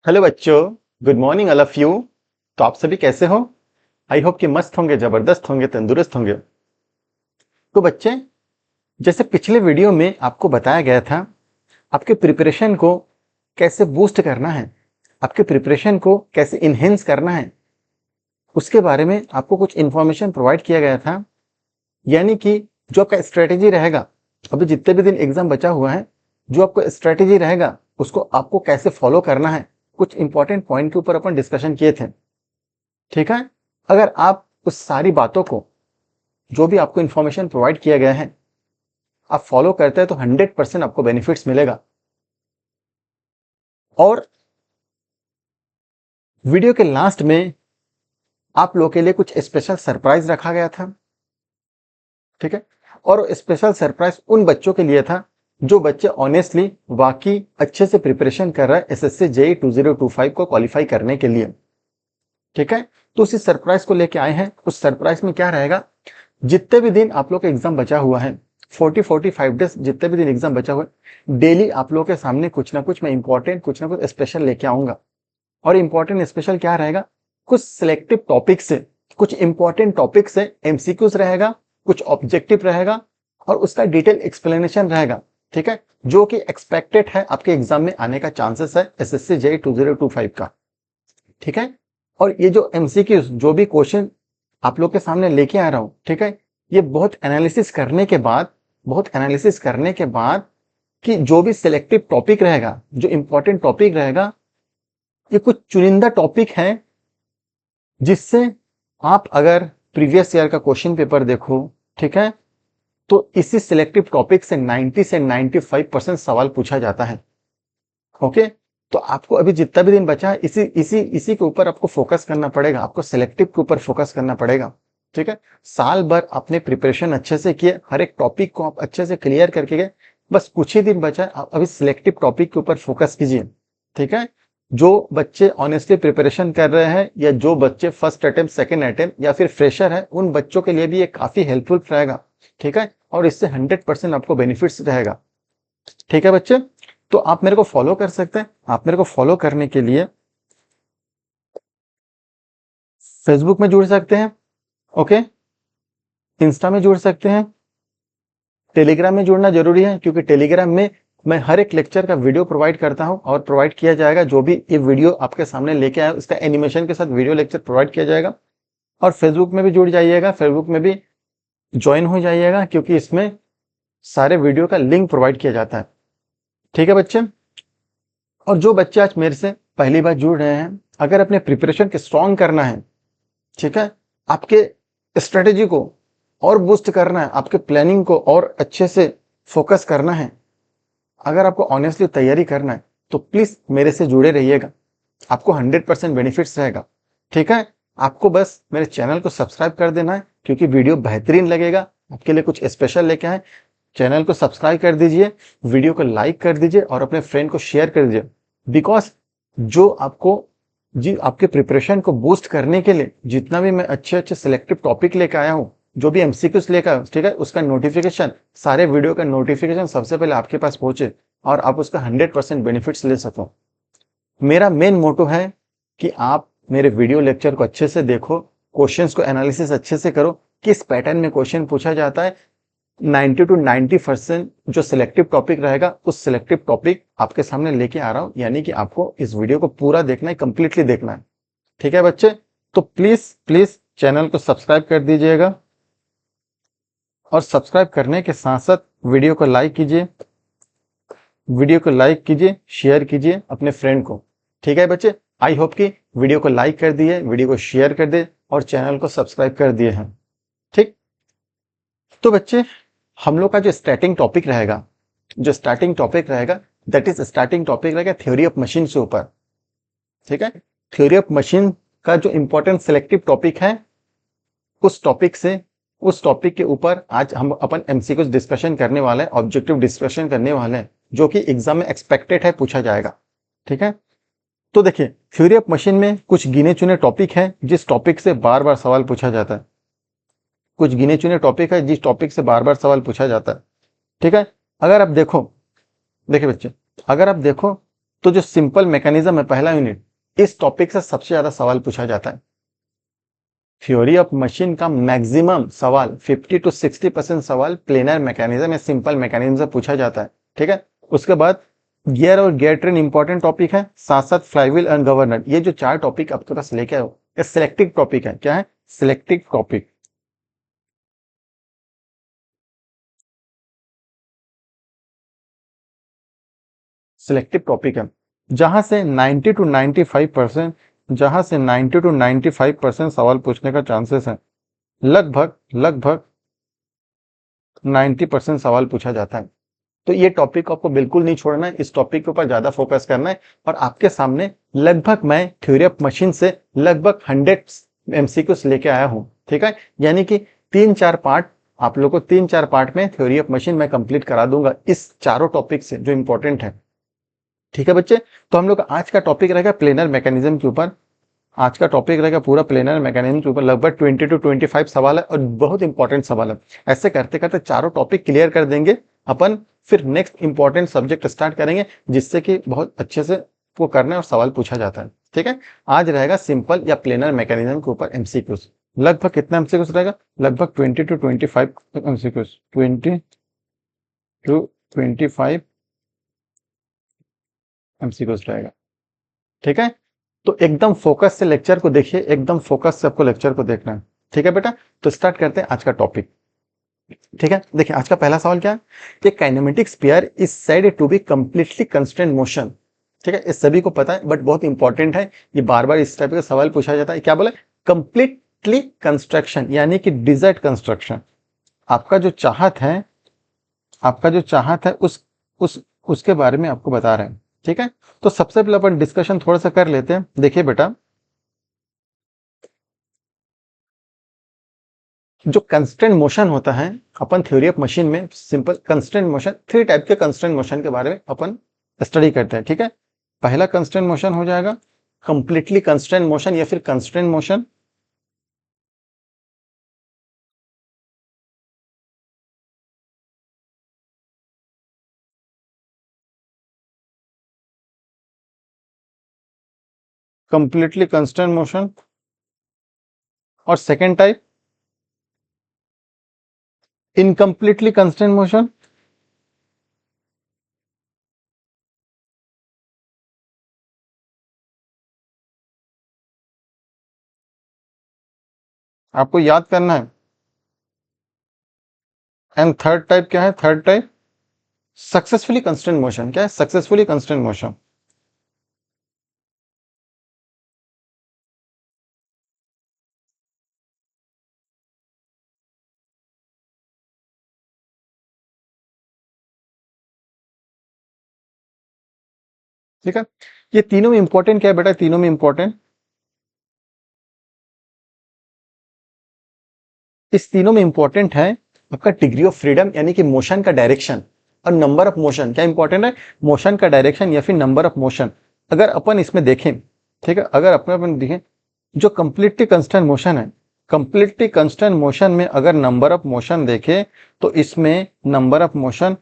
Hello बच्चों, good morning all of you. तो आप सभी कैसे हो? आई होप कि मस्त होंगे, जबरदस्त होंगे, तंदुरुस्त होंगे। तो बच्चे, जैसे पिछले वीडियो में आपको बताया गया था, आपके प्रिपरेशन को कैसे बूस्ट करना है, आपके प्रिपरेशन को कैसे इनहेंस करना है, उसके बारे में आपको कुछ इंफॉर्मेशन प्रोवाइड किया गया था। यानी कि जो आपका स्ट्रेटेजी रहेगा, अभी जितने भी दिन एग्जाम बचा हुआ है, जो आपका स्ट्रेटेजी रहेगा उसको आपको कैसे फॉलो करना है, कुछ इंपॉर्टेंट पॉइंट के ऊपर अपन डिस्कशन किए थे। ठीक है। अगर आप उस सारी बातों को, जो भी आपको इंफॉर्मेशन प्रोवाइड किया गया है, आप फॉलो करते हैं तो 100% आपको बेनिफिट्स मिलेगा। और वीडियो के लास्ट में आप लोगों के लिए कुछ स्पेशल सरप्राइज रखा गया था। ठीक है। और स्पेशल सरप्राइज उन बच्चों के लिए था जो बच्चे ऑनेस्टली वाकई अच्छे से प्रिपरेशन कर रहे हैं एसएससी जेईई 2025 को क्वालिफाई करने के लिए। ठीक है। तो उसी सरप्राइज को लेके आए हैं। उस सरप्राइज में क्या रहेगा, जितने भी दिन आप लोग का एग्जाम बचा हुआ है, 45 डेज जितने भी दिन एग्जाम बचा हुआ है, डेली आप लोगों के सामने कुछ ना कुछ मैं इंपॉर्टेंट, कुछ ना कुछ स्पेशल लेके आऊंगा। और इंपॉर्टेंट स्पेशल क्या रहेगा, कुछ सिलेक्टिव टॉपिक से, कुछ इंपॉर्टेंट टॉपिक से एमसीक्यूज रहेगा, कुछ ऑब्जेक्टिव रहेगा और उसका डिटेल एक्सप्लेनेशन रहेगा। ठीक है। जो कि एक्सपेक्टेड है आपके एग्जाम में आने का चांसेस है एसएससी जेईई 2025 का। ठीक है। और ये जो एमसीक्यूज, जो भी क्वेश्चन आप लोग के सामने लेके आ रहा हूं, ठीक है, ये बहुत एनालिसिस करने के बाद, कि जो भी सिलेक्टिव टॉपिक रहेगा, जो इंपॉर्टेंट टॉपिक रहेगा, ये कुछ चुनिंदा टॉपिक है जिससे आप अगर प्रीवियस ईयर का क्वेश्चन पेपर देखो, ठीक है, तो इसी सिलेक्टिव टॉपिक से 90 से 95% सवाल पूछा जाता है। ओके। तो आपको अभी जितना भी दिन बचा है, इसी इसी इसी के ऊपर आपको फोकस करना पड़ेगा, आपको सिलेक्टिव के ऊपर फोकस करना पड़ेगा। ठीक है। साल भर आपने प्रिपरेशन अच्छे से किए, हर एक टॉपिक को आप अच्छे से क्लियर करके गए, बस कुछ ही दिन बचा है, आप अभी सिलेक्टिव टॉपिक के ऊपर फोकस कीजिए। ठीक है। जो बच्चे ऑनेस्टली प्रिपरेशन कर रहे हैं या जो बच्चे फर्स्ट अटेम्प्ट, सेकेंड अटेम्प्ट या फिर फ्रेशर है, उन बच्चों के लिए भी ये काफी हेल्पफुल रहेगा। ठीक है। और इससे 100% आपको बेनिफिट्स रहेगा। ठीक है बच्चे, तो आप मेरे को फॉलो कर सकते हैं। आप मेरे को फॉलो करने के लिए फेसबुक में जुड़ सकते हैं, ओके, इंस्टा में जुड़ सकते हैं, टेलीग्राम में जुड़ना जरूरी है क्योंकि टेलीग्राम में मैं हर एक लेक्चर का वीडियो प्रोवाइड करता हूं और प्रोवाइड किया जाएगा। जो भी ये वीडियो आपके सामने लेके आया उसका एनिमेशन के साथ वीडियो लेक्चर प्रोवाइड किया जाएगा। और फेसबुक में भी जुड़ जाइएगा, फेसबुक में भी ज्वाइन हो जाइएगा क्योंकि इसमें सारे वीडियो का लिंक प्रोवाइड किया जाता है। ठीक है बच्चे। और जो बच्चे आज मेरे से पहली बार जुड़ रहे हैं, अगर अपने प्रिपरेशन के स्ट्रॉन्ग करना है, ठीक है, आपके स्ट्रेटेजी को और बूस्ट करना है, आपके प्लानिंग को और अच्छे से फोकस करना है, अगर आपको ऑनेस्टली तैयारी करना है, तो प्लीज मेरे से जुड़े रहिएगा। आपको 100% बेनिफिट्स रहेगा। ठीक है। आपको बस मेरे चैनल को सब्सक्राइब कर देना है क्योंकि वीडियो बेहतरीन लगेगा, आपके लिए कुछ स्पेशल लेके आए। चैनल को सब्सक्राइब कर दीजिए, वीडियो को लाइक कर दीजिए और अपने फ्रेंड को शेयर कर दीजिए। बिकॉज जो आपको, जी, आपके प्रिपरेशन को बूस्ट करने के लिए जितना भी मैं अच्छे अच्छे सिलेक्टिव टॉपिक लेकर आया हूँ, जो भी एमसीक्यूज लेकर आया हूँ, ठीक है, उसका नोटिफिकेशन, सारे वीडियो का नोटिफिकेशन सबसे पहले आपके पास पहुंचे और आप उसका 100% बेनिफिट्स ले सको। मेरा मेन मोटो है कि आप मेरे वीडियो लेक्चर को अच्छे से देखो, क्वेश्चंस को एनालिसिस अच्छे से करो, किस पैटर्न में क्वेश्चन पूछा जाता है। 90 to 90% जो सिलेक्टिव टॉपिक रहेगा, उस सिलेक्टिव टॉपिक आपके सामने लेके आ रहा हूं, यानी कि आपको इस वीडियो को पूरा देखना है, कंप्लीटली देखना है। ठीक है बच्चे, तो प्लीज प्लीज चैनल को सब्सक्राइब कर दीजिएगा और सब्सक्राइब करने के साथ साथ वीडियो को लाइक कीजिए, शेयर कीजिए अपने फ्रेंड को। ठीक है बच्चे, आई होप कि वीडियो को लाइक कर दिए, वीडियो को शेयर कर दिए और चैनल को सब्सक्राइब कर दिए हैं। ठीक। तो बच्चे, हम लोग का जो स्टार्टिंग टॉपिक रहेगा, दैट इज स्टार्टिंग टॉपिक रहेगा थ्योरी ऑफ मशीन से ऊपर। ठीक है। थ्योरी ऑफ मशीन का जो इंपॉर्टेंट सिलेक्टिव टॉपिक है, उस टॉपिक के ऊपर आज हम अपन एमसीक्यू डिस्कशन करने वाले हैं, ऑब्जेक्टिव डिस्कशन करने वाले हैं, जो कि एग्जाम में एक्सपेक्टेड है, पूछा जाएगा। ठीक है। तो देखिए, थ्योरी ऑफ मशीन में कुछ गिने चुने टॉपिक है जिस टॉपिक से बार बार सवाल पूछा जाता है। ठीक है। अगर आप देखो, देखिए बच्चे, अगर आप देखो तो जो सिंपल मैकेनिज्म है पहला यूनिट, इस टॉपिक से सबसे ज्यादा सवाल पूछा जाता है। थ्योरी ऑफ मशीन का मैक्सिमम सवाल 50 to 60% सवाल प्लेनर मैकेनिज्म या सिंपल मैकेनिज्म से पूछा जाता है। ठीक है, उसके बाद गियर और गियर ट्रेन इंपॉर्टेंट टॉपिक है, साथ साथ फ्लाईव्हील एंड गवर्नर। ये जो 4 टॉपिक आपके पास लेके आओ, ये सिलेक्टिव टॉपिक है। क्या है? Selective topic. सिलेक्टिव टॉपिक है जहां से 90 to 95%, जहां से 90 to 95% सवाल पूछने का चांसेस है। लगभग लगभग 90% सवाल पूछा जाता है। तो ये टॉपिक को आपको बिल्कुल नहीं छोड़ना है, इस टॉपिक के ऊपर ज्यादा फोकस करना है। और आपके सामने लगभग मैं थ्योरी ऑफ मशीन से लगभग 100 एमसीक्यूज लेके आया हूं। ठीक है, यानी कि 3-4 पार्ट, आप लोगों को 3-4 पार्ट में थ्योरी ऑफ मशीन मैं कंप्लीट करा दूंगा इस चारों टॉपिक से जो इंपॉर्टेंट है। ठीक है बच्चे, तो हम लोग आज का टॉपिक रहेगा प्लेनर मैकेनिज्म के ऊपर। आज का टॉपिक रहेगा पूरा प्लेनर मैकेनिज्म के ऊपर। लगभग 20 to 25 सवाल है और बहुत इंपॉर्टेंट सवाल है। ऐसे करते करते चारों टॉपिक क्लियर कर देंगे अपन, फिर नेक्स्ट इंपॉर्टेंट सब्जेक्ट स्टार्ट करेंगे जिससे कि बहुत अच्छे से वो करना है और सवाल पूछा जाता है। ठीक है, आज रहेगा सिंपल या प्लेनर मैकेनिज्म के ऊपर एमसीक्यूज। लगभग कितना एमसीक्यूज रहेगा? लगभग 20 to 25 एमसीक्यूज, 20 to 25 एमसीक्यूज रहेगा। ठीक है, तो एकदम फोकस से लेक्चर को देखिए, एकदम फोकस से आपको लेक्चर को देखना है। ठीक है बेटा, तो स्टार्ट करते हैं आज का टॉपिक। ठीक है, देखिए आज का पहला सवाल क्या है कि kinematic sphere is said to be completely constraint motion. ठीक है, इस सभी को पता है बट बहुत इंपॉर्टेंट है, ये बार बार इस टाइप का सवाल पूछा जाता है। क्या बोला? कंप्लीटली कंस्ट्रक्शन, यानी कि डिजायर्ड कंस्ट्रक्शन। आपका जो चाहत है, आपका जो चाहत है उस उसके बारे में आपको बता रहे हैं। ठीक है, तो सबसे पहले अपन डिस्कशन थोड़ा सा कर लेते हैं। देखिए बेटा, जो कंस्टेंट मोशन होता है, अपन थ्योरी ऑफ मशीन में सिंपल कंस्टेंट मोशन, 3 टाइप के कंस्टेंट मोशन के बारे में अपन स्टडी करते हैं। ठीक है, पहला कंस्टेंट मोशन हो जाएगा कंप्लीटली कंस्टेंट मोशन या फिर constant motion. Completely constant motion. और second type incompletely constant motion. आपको याद करना है। एंड थर्ड टाइप क्या है? Third type successfully constant motion. क्या है? Successfully constant motion. ठीक है, ये तीनों में इंपॉर्टेंट क्या है बेटा? तीनों में इंपॉर्टेंट, इस तीनों में इंपॉर्टेंट है आपका डिग्री ऑफ फ्रीडम, यानी कि मोशन का डायरेक्शन, और नंबर ऑफ मोशन। क्या इंपॉर्टेंट है? मोशन का डायरेक्शन या फिर नंबर ऑफ मोशन। अगर अपन इसमें देखें, ठीक है, अगर अपन देखें जो कंप्लीटली कंस्टेंट मोशन है, कंप्लीटली कंस्टेंट मोशन में अगर नंबर ऑफ मोशन देखें तो इसमें number of motion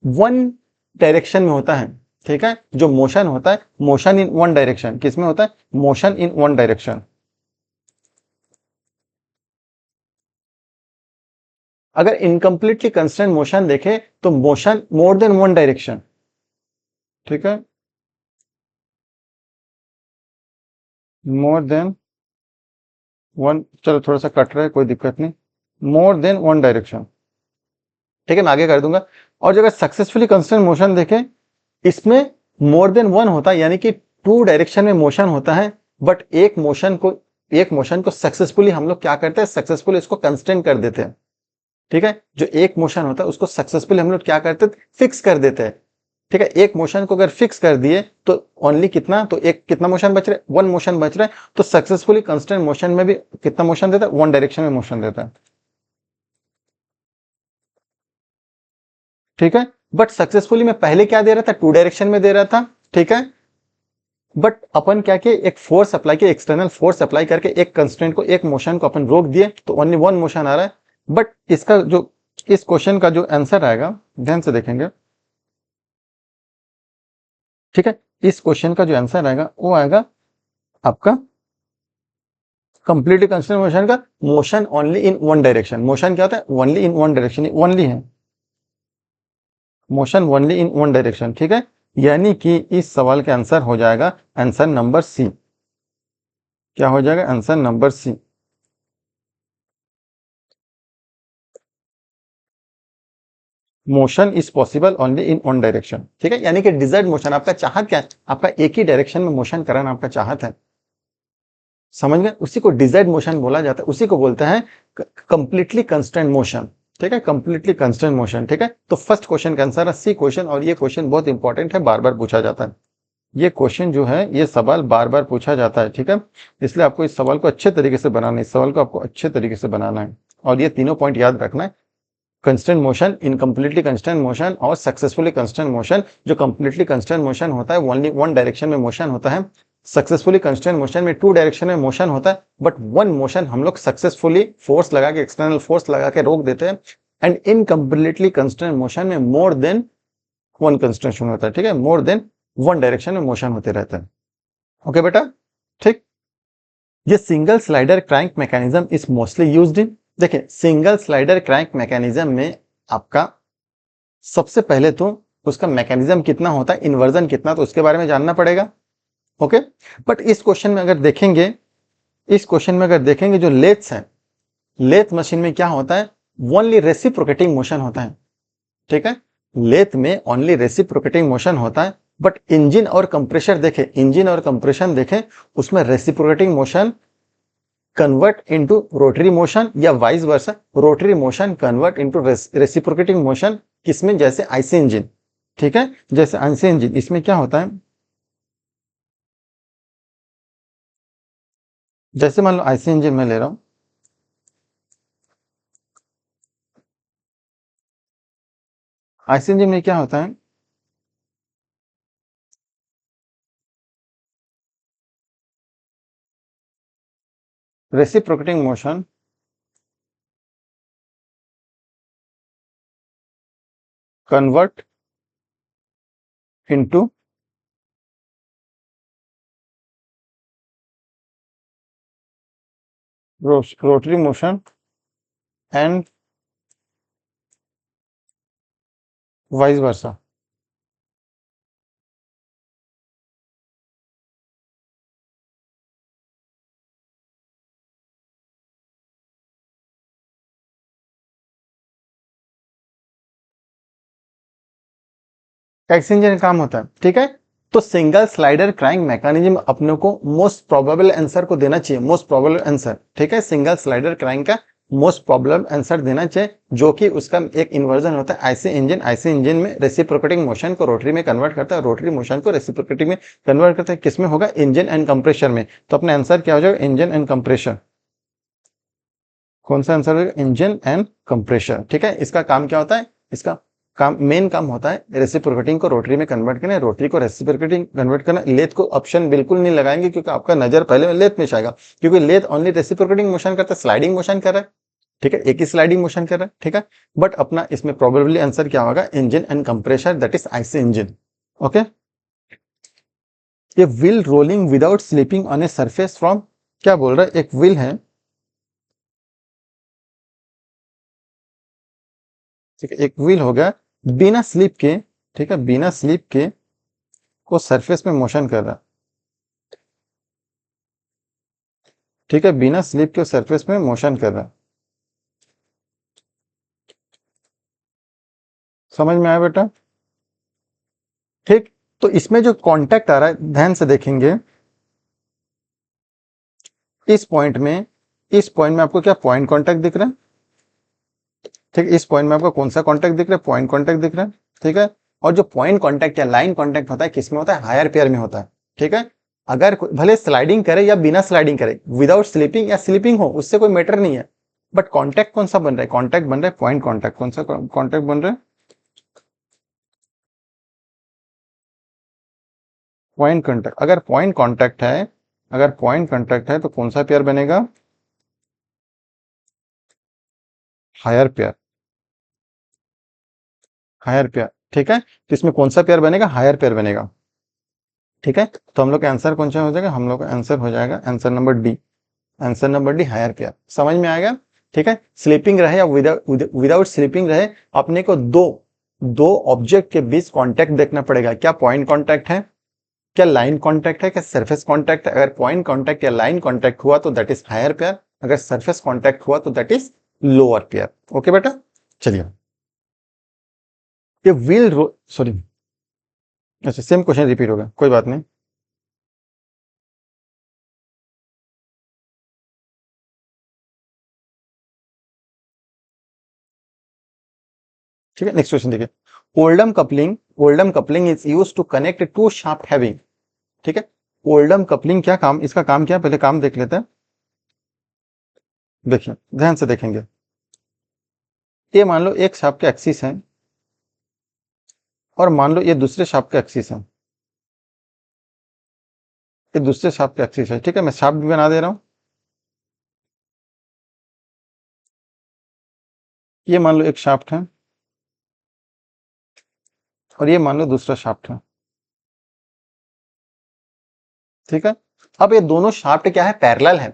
one direction में होता है। ठीक है, जो मोशन होता है, मोशन इन वन डायरेक्शन, किसमें होता है? Motion in one direction. अगर इनकम्प्लीटली कंस्टेंट मोशन देखे तो motion more than one direction. ठीक है, मोर देन वन, चलो थोड़ा सा कट रहा है, कोई दिक्कत नहीं, मोर देन वन डायरेक्शन। ठीक है, मैं आगे कर दूंगा। और जो अगर सक्सेसफुली कंस्टेंट मोशन देखें, इसमें मोर देन वन होता है, यानी कि 2 डायरेक्शन में मोशन होता है, बट एक मोशन को सक्सेसफुली हम लोग क्या करते हैं? सक्सेसफुली इसको कंस्टेंट कर देते हैं। ठीक है, जो एक मोशन होता है उसको सक्सेसफुली हम लोग क्या करते हैं? फिक्स कर देते हैं। ठीक है, एक मोशन को अगर फिक्स कर दिए तो ओनली कितना, तो एक कितना मोशन बच रहा है? वन मोशन बच रहा है। तो सक्सेसफुली कांस्टेंट मोशन में भी कितना मोशन देता है? वन डायरेक्शन में मोशन देता है। ठीक है, बट सक्सेसफुली में पहले क्या दे रहा था? 2 डायरेक्शन में दे रहा था। ठीक है, बट अपन क्या किए? एक फोर्स अप्लाई किया, एक्सटर्नल फोर्स अप्लाई करके एक कंस्टेंट को, एक मोशन को अपन रोक दिए, तो ओनली वन मोशन आ रहा है। बट इसका जो, इस क्वेश्चन का जो आंसर आएगा, ध्यान से देखेंगे। ठीक है, इस क्वेश्चन का जो आंसर आएगा वो आएगा आपका कंप्लीटली कंस्टेंट मोशन का motion only in one direction. Motion क्या होता है? Only in one direction, only है motion only in one direction, ठीक है। यानी कि इस सवाल का आंसर हो जाएगा आंसर नंबर सी। क्या हो जाएगा? Answer number C. Motion is possible only in one direction, ठीक है। यानी कि डिजायर्ड मोशन, आपका चाहत क्या है? आपका एक ही डायरेक्शन में मोशन कराना आपका चाहत है, समझ गए? उसी को डिजायर्ड मोशन बोला जाता है, उसी को बोलते हैं कंप्लीटली कंस्टेंट मोशन, ठीक है। कंप्लीटली कंस्टेंट मोशन, ठीक है। तो फर्स्ट क्वेश्चन का आंसर है सी क्वेश्चन, और ये क्वेश्चन बहुत इंपॉर्टेंट है, बार बार पूछा जाता है। ये क्वेश्चन जो है, ये सवाल बार बार पूछा जाता है, ठीक है। इसलिए आपको इस सवाल को अच्छे तरीके से बनाना है, इस सवाल को आपको अच्छे तरीके से बनाना है, और ये तीनों पॉइंट याद रखना है। Constant motion, incompletely constant motion और सक्सेसफुली कंस्टेंट मोशन। जो कंप्लीटली कंस्टेंट मोशन होता है ओनली वन डायरेक्शन में मोशन होता है। सक्सेसफुली कंस्टेंट मोशन में टू डायरेक्शन में मोशन होता है, बट वन मोशन हम लोग सक्सेसफुली फोर्स लगा के, एक्सटर्नल फोर्स लगा के रोक देते हैं। एंड इनकम्प्लीटली कंस्टेंट मोशन में मोर देन वन कंस्ट्रक्शन होता है, ठीक है। मोर देन वन डायरेक्शन में मोशन होते रहते हैं। ओके बेटा, ठीक। ये single slider crank mechanism is mostly used in, देखिए सिंगल स्लाइडर क्रैंक मैकेनिज्म में आपका सबसे पहले तो उसका मैकेनिज्म कितना होता है, इन्वर्जन कितना, तो उसके बारे में जानना पड़ेगा। ओके, बट इस क्वेश्चन में अगर देखेंगे, इस क्वेश्चन में अगर देखेंगे जो लेथ्स है, लेथ मशीन में क्या होता है? ओनली रेसिप्रोकेटिंग मोशन होता है, ठीक है। लेथ में ओनली रेसिप्रोकेटिंग मोशन होता है, बट इंजन और कंप्रेशर देखें, इंजन और कंप्रेशन देखें, उसमें reciprocating motion convert into rotary motion या vice versa, rotary motion convert into reciprocating motion. किसमें? जैसे आईसी इंजन, ठीक है, जैसे आईसी इंजन, इसमें क्या होता है, जैसे मान लो आईसी इंजन में ले रहा हूं, आईसी इंजन में क्या होता है, reciprocating motion convert into rotary motion and vice versa. Taxi engine काम होता है, ठीक है। तो सिंगल स्लाइडर क्रैंक मैकेनिज्म अपने को मोस्ट प्रोबेबल आंसर को देना चाहिए, मोस्ट प्रोबेबल आंसर, ठीक है। सिंगल स्लाइडर क्रैंक का मोस्ट प्रोबेबल आंसर देना चाहिए, जो कि उसका एक इन्वर्जन होता है आईसी इंजन। आईसी इंजन में रेसिप्रोकेटिंग मोशन को रोटरी में कन्वर्ट करता है, रोटरी मोशन को रेसिप्रोकेटिंग में कन्वर्ट करता है। किसमें होगा? इंजन एंड कंप्रेशर में। तो अपना आंसर क्या हो जाएगा? Engine and compressor. कौन सा आंसर होगा? इंजन एंड कंप्रेशर, ठीक है। इसका काम क्या होता है? इसका काम, मेन काम होता है रेसिप्रोकेटिंग को रोटरी में कन्वर्ट करना, रोटरी को रेसिप्रोकेटिंग कन्वर्ट करना। लेथ को ऑप्शन बिल्कुल नहीं लगाएंगे, क्योंकि आपका नजर पहले लेथ में जाएगा, क्योंकि लेथ ओनली रेसिप्रोकेटिंग मोशन करता है, स्लाइडिंग मोशन कर रहा है, ठीक है, एक ही स्लाइडिंग मोशन कर रहा है, ठीक है। बट अपना इसमें प्रोबेबली आंसर क्या होगा? Engine and compressor, that is IC engine. Okay, ये wheel rolling without slipping on a surface from, क्या बोल रहा है? एक व्हील है, ठीक है, एक व्हील हो गया बिना स्लिप के, ठीक है, बिना स्लिप के को सरफेस में मोशन कर रहा, ठीक है, बिना स्लिप के सरफेस में मोशन कर रहा। समझ में आया बेटा? ठीक। तो इसमें जो कांटेक्ट आ रहा है, ध्यान से देखेंगे, इस पॉइंट में, इस पॉइंट में आपको क्या पॉइंट कांटेक्ट दिख रहा है, ठीक है। इस पॉइंट में आपको कौन सा कांटेक्ट दिख रहा है? पॉइंट कांटेक्ट दिख रहा है, ठीक है। और जो पॉइंट कांटेक्ट या लाइन कांटेक्ट होता है, किसमें होता है? हायर पेयर में होता है, ठीक है। अगर भले स्लाइडिंग करे या बिना स्लाइडिंग करे, विदाउट स्लीपिंग या स्लीपिंग हो, उससे कोई मैटर नहीं है, बट कांटेक्ट कौन सा बन रहा है? कांटेक्ट बन रहा है पॉइंट कांटेक्ट। कौन सा कांटेक्ट बन रहा है? Point contact. अगर पॉइंट कांटेक्ट है, अगर पॉइंट कांटेक्ट है तो कौन सा पेयर बनेगा? हायर पेयर, हायर पेयर, ठीक है। तो इसमें कौन सा पेयर बनेगा? हायर पेयर बनेगा। ठीक है, तो हम लोग का आंसर कौन सा हो जाएगा, हम लोग का आंसर हो जाएगा answer number D, answer number D higher pair. समझ में आएगा, ठीक है। स्लीपिंग रहे या विदाउट स्लीपिंग रहे, अपने को दो ऑब्जेक्ट के बीच कांटेक्ट देखना पड़ेगा, क्या पॉइंट कांटेक्ट है, क्या लाइन कांटेक्ट है, क्या सरफेस कांटेक्ट है। अगर पॉइंट कांटेक्ट या लाइन कांटेक्ट हुआ तो दैट इज हायर पेयर, अगर सरफेस कांटेक्ट हुआ तो that is lower pair. Okay बेटा, चलिए ये व्हील सॉरी, अच्छा सेम क्वेश्चन रिपीट होगा, कोई बात नहीं। ठीक है, नेक्स्ट क्वेश्चन देखिए, Oldham coupling is use to connect two shaft having. ठीक है, ओल्डम कपलिंग क्या काम, इसका काम क्या है, पहले काम देख लेते हैं। देखिए ध्यान से देखेंगे, ये मान लो एक शाफ्ट के एक्सिस है और मान लो ये दूसरे शाफ्ट के एक्सिस है, ये दूसरे शाफ्ट के एक्सिस है। ठीक है, मैं शाफ्ट भी बना दे रहा हूं, ये मान लो एक शाफ्ट है और ये मान लो दूसरा शाफ्ट है। ठीक है, अब ये दोनों शाफ्ट क्या है, पैरेलल है,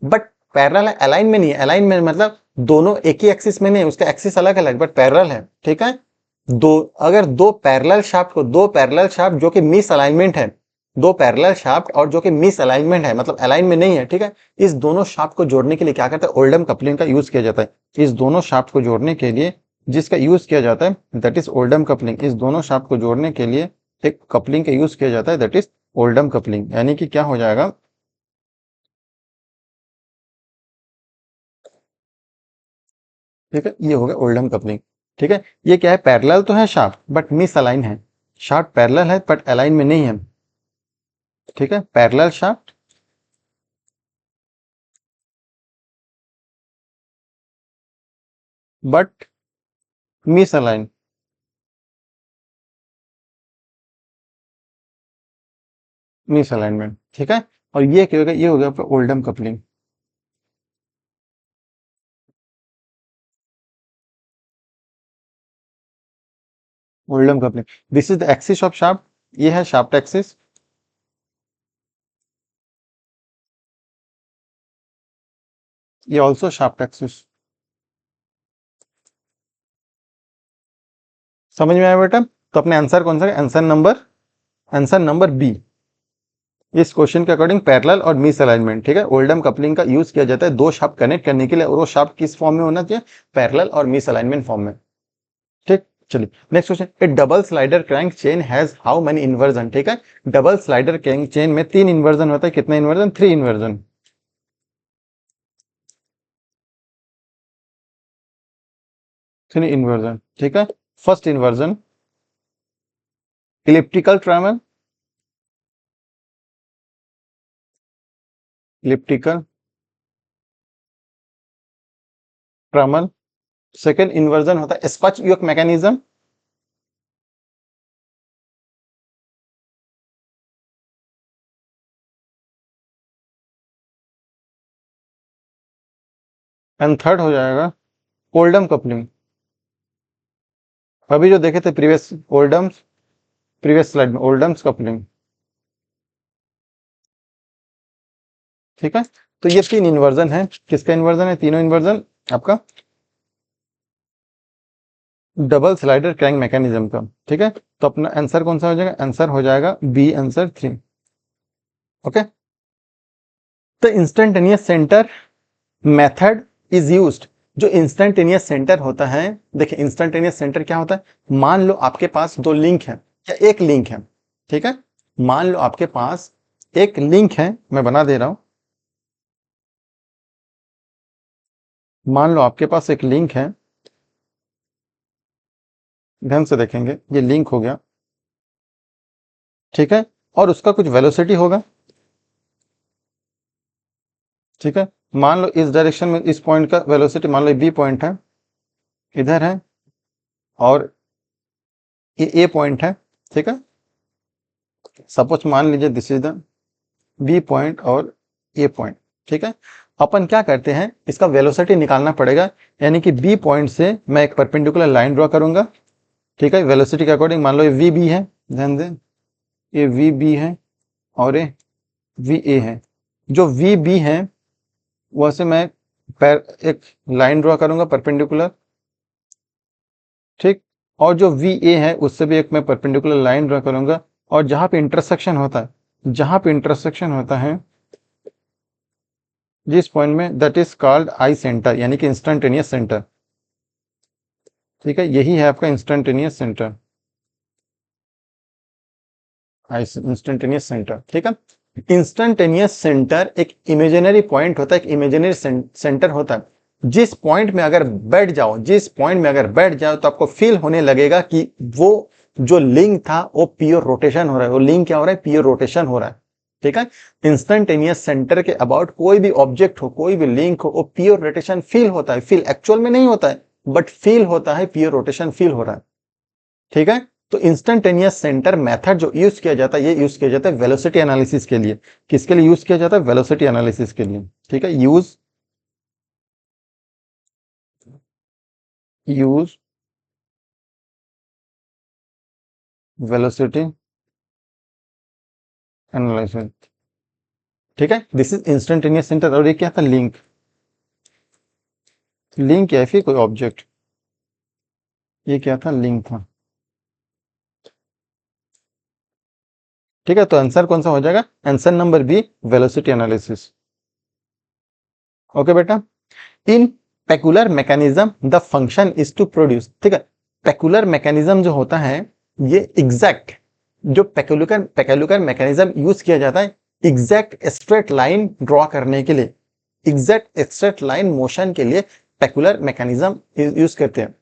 बट पैरेलल है, अलाइन में नहीं है। अलाइन में मतलब दोनों एक ही एक्सिस में नहीं है, उसका एक्सिस अलग अलग बट पैरेलल है। ठीक है, अगर दो पैरेलल शाफ्ट को, दो पैरेलल शाफ्ट जो कि मिस अलाइनमेंट है, दो पैरेलल शाफ्ट और जो कि मिस अलाइनमेंट है मतलब अलाइन में नहीं है, ठीक है, इस दोनों शाफ्ट को जोड़ने के लिए क्या करते हैं, ओल्डम कपलिंग का यूज किया जाता है। इस दोनों शाफ्ट को जोड़ने के लिए जिसका यूज किया जाता है दैट इज ओल्डम कपलिंग। इस दोनों शाफ्ट को जोड़ने के लिए एक कपलिंग का यूज किया जाता है दैट इज ओल्डम कपलिंग। यानी कि क्या हो जाएगा, ठीक है, ये हो गया ओल्डम कपलिंग। ठीक है, ये क्या है, पैरेलल तो है शाफ्ट बट मिस अलाइन है, शाफ्ट पैरेलल है बट अलाइन में नहीं है। ठीक है, parallel shaft but miss align, miss alignment. ठीक है, और ये क्या होगा, ये हो गया आपका Oldham coupling. Oldham coupling, this is the axis of shaft, ये है शाफ्ट एक्सिस, ये ऑल्सो शाफ्ट एक्सिस। समझ में आया बेटा, तो अपने आंसर कौन सा है, आंसर नंबर बी, इस क्वेश्चन के अकॉर्डिंग पैरेलल और मिस अलाइनमेंट। ठीक है, ओल्डम कपलिंग का यूज किया जाता है दो शाफ्ट कनेक्ट करने के लिए, और वो शाफ्ट किस फॉर्म में होना चाहिए, पैरेलल और मिस अलाइनमेंट फॉर्म में। ठीक, चलिए next question, A double slider crank chain has how many inversion. ठीक है, डबल स्लाइडर क्रैंक चेन में 3 इन्वर्जन होता है, कितना इन्वर्जन, 3 इन्वर्जन, 3 इन्वर्जन। ठीक है, first inversion elliptical trammel, elliptical trammel. Second inversion होता है scotch yoke mechanism, and third हो जाएगा ओल्डम कपलिंग। अभी जो देखे थे प्रीवियस स्लाइड में ओल्डम्स कपलिंग। ठीक है, तो ये 3 इन्वर्जन है, किसका इन्वर्जन है, तीनों इन्वर्जन आपका डबल स्लाइडर क्रैंक मैकेनिज्म का। ठीक है, तो अपना आंसर कौन सा हो जाएगा, आंसर हो जाएगा बी, आंसर 3। ओके, तो instantaneous centre method is used, जो इंस्टेंटेनियस सेंटर होता है, देखिए इंस्टेंटेनियस सेंटर क्या होता है, मान लो आपके पास दो लिंक है या एक लिंक है। ठीक है, मान लो आपके पास एक लिंक है, मैं बना दे रहा हूं, मान लो आपके पास एक लिंक है, ध्यान से देखेंगे, ये लिंक हो गया। ठीक है, और उसका कुछ वेलोसिटी होगा। ठीक है, मान लो इस डायरेक्शन में इस पॉइंट का वेलोसिटी, मान लो बी पॉइंट है, इधर है, और ये ए पॉइंट है। ठीक है, सपोज मान लीजिए this is the B point और ए पॉइंट। ठीक है, अपन क्या करते हैं, इसका वेलोसिटी निकालना पड़ेगा, यानी कि बी पॉइंट से मैं एक परपेंडिकुलर लाइन ड्रॉ करूंगा। ठीक है, वेलोसिटी के अकॉर्डिंग मान लो ये वी बी है, ध्यान दें, ये वी बी है और ये वी ए है। जो वी बी है वह से मैं एक लाइन ड्रॉ करूंगा परपेंडिकुलर, ठीक। और जो वी ए है उससे भी एक मैं परपेंडिकुलर लाइन ड्रॉ करूंगा, और जहां पे इंटरसेक्शन होता है, जहां पे इंटरसेक्शन होता है जिस पॉइंट में, that is called I centre, यानी कि इंस्टेंटेनियस सेंटर। ठीक है, यही है आपका इंस्टेंटेनियस सेंटर, इंस्टेंटेनियस सेंटर। ठीक है, इंस्टेंटेनियस सेंटर एक इमेजिनरी पॉइंट होता है, एक इमेजिनरी सेंटर होता है, जिस पॉइंट में अगर बैठ जाओ, जिस पॉइंट में अगर बैठ जाओ तो आपको फील होने लगेगा कि वो जो लिंक था वो प्योर रोटेशन हो रहा है। वो लिंक क्या हो रहा है? प्योर रोटेशन हो रहा है। ठीक है, इंस्टेंटेनियस सेंटर के अबाउट कोई भी ऑब्जेक्ट हो, कोई भी लिंक हो, वो प्योर रोटेशन फील होता है। फील एक्चुअल में नहीं होता है, बट फील होता है, प्योर रोटेशन फील हो रहा है। ठीक है, तो इंस्टेंटेनियस सेंटर मेथड जो यूज किया जाता है, ये यूज किया जाता है वेलोसिटी एनालिसिस के लिए। किसके लिए यूज किया जाता है? वेलोसिटी एनालिसिस के लिए। ठीक है, यूज वेलोसिटी एनालिसिस। ठीक है, दिस इज इंस्टेंटेनियस सेंटर। और ये क्या था? लिंक। लिंक या फिर कोई ऑब्जेक्ट, ये क्या था? लिंक था। ठीक है, तो आंसर कौन सा हो जाएगा? Answer number B, velocity analysis. Okay बेटा, in peculiar mechanism the function is to produce. ठीक है, पेकुलर मैकेनिज्म जो होता है, ये एग्जैक्ट जो पेकुलर पेकुलर मैकेनिज्म यूज किया जाता है एग्जैक्ट स्ट्रेट लाइन ड्रॉ करने के लिए, एग्जैक्ट स्ट्रेट लाइन मोशन के लिए पेकुलर मैकेनिज्म यूज करते हैं।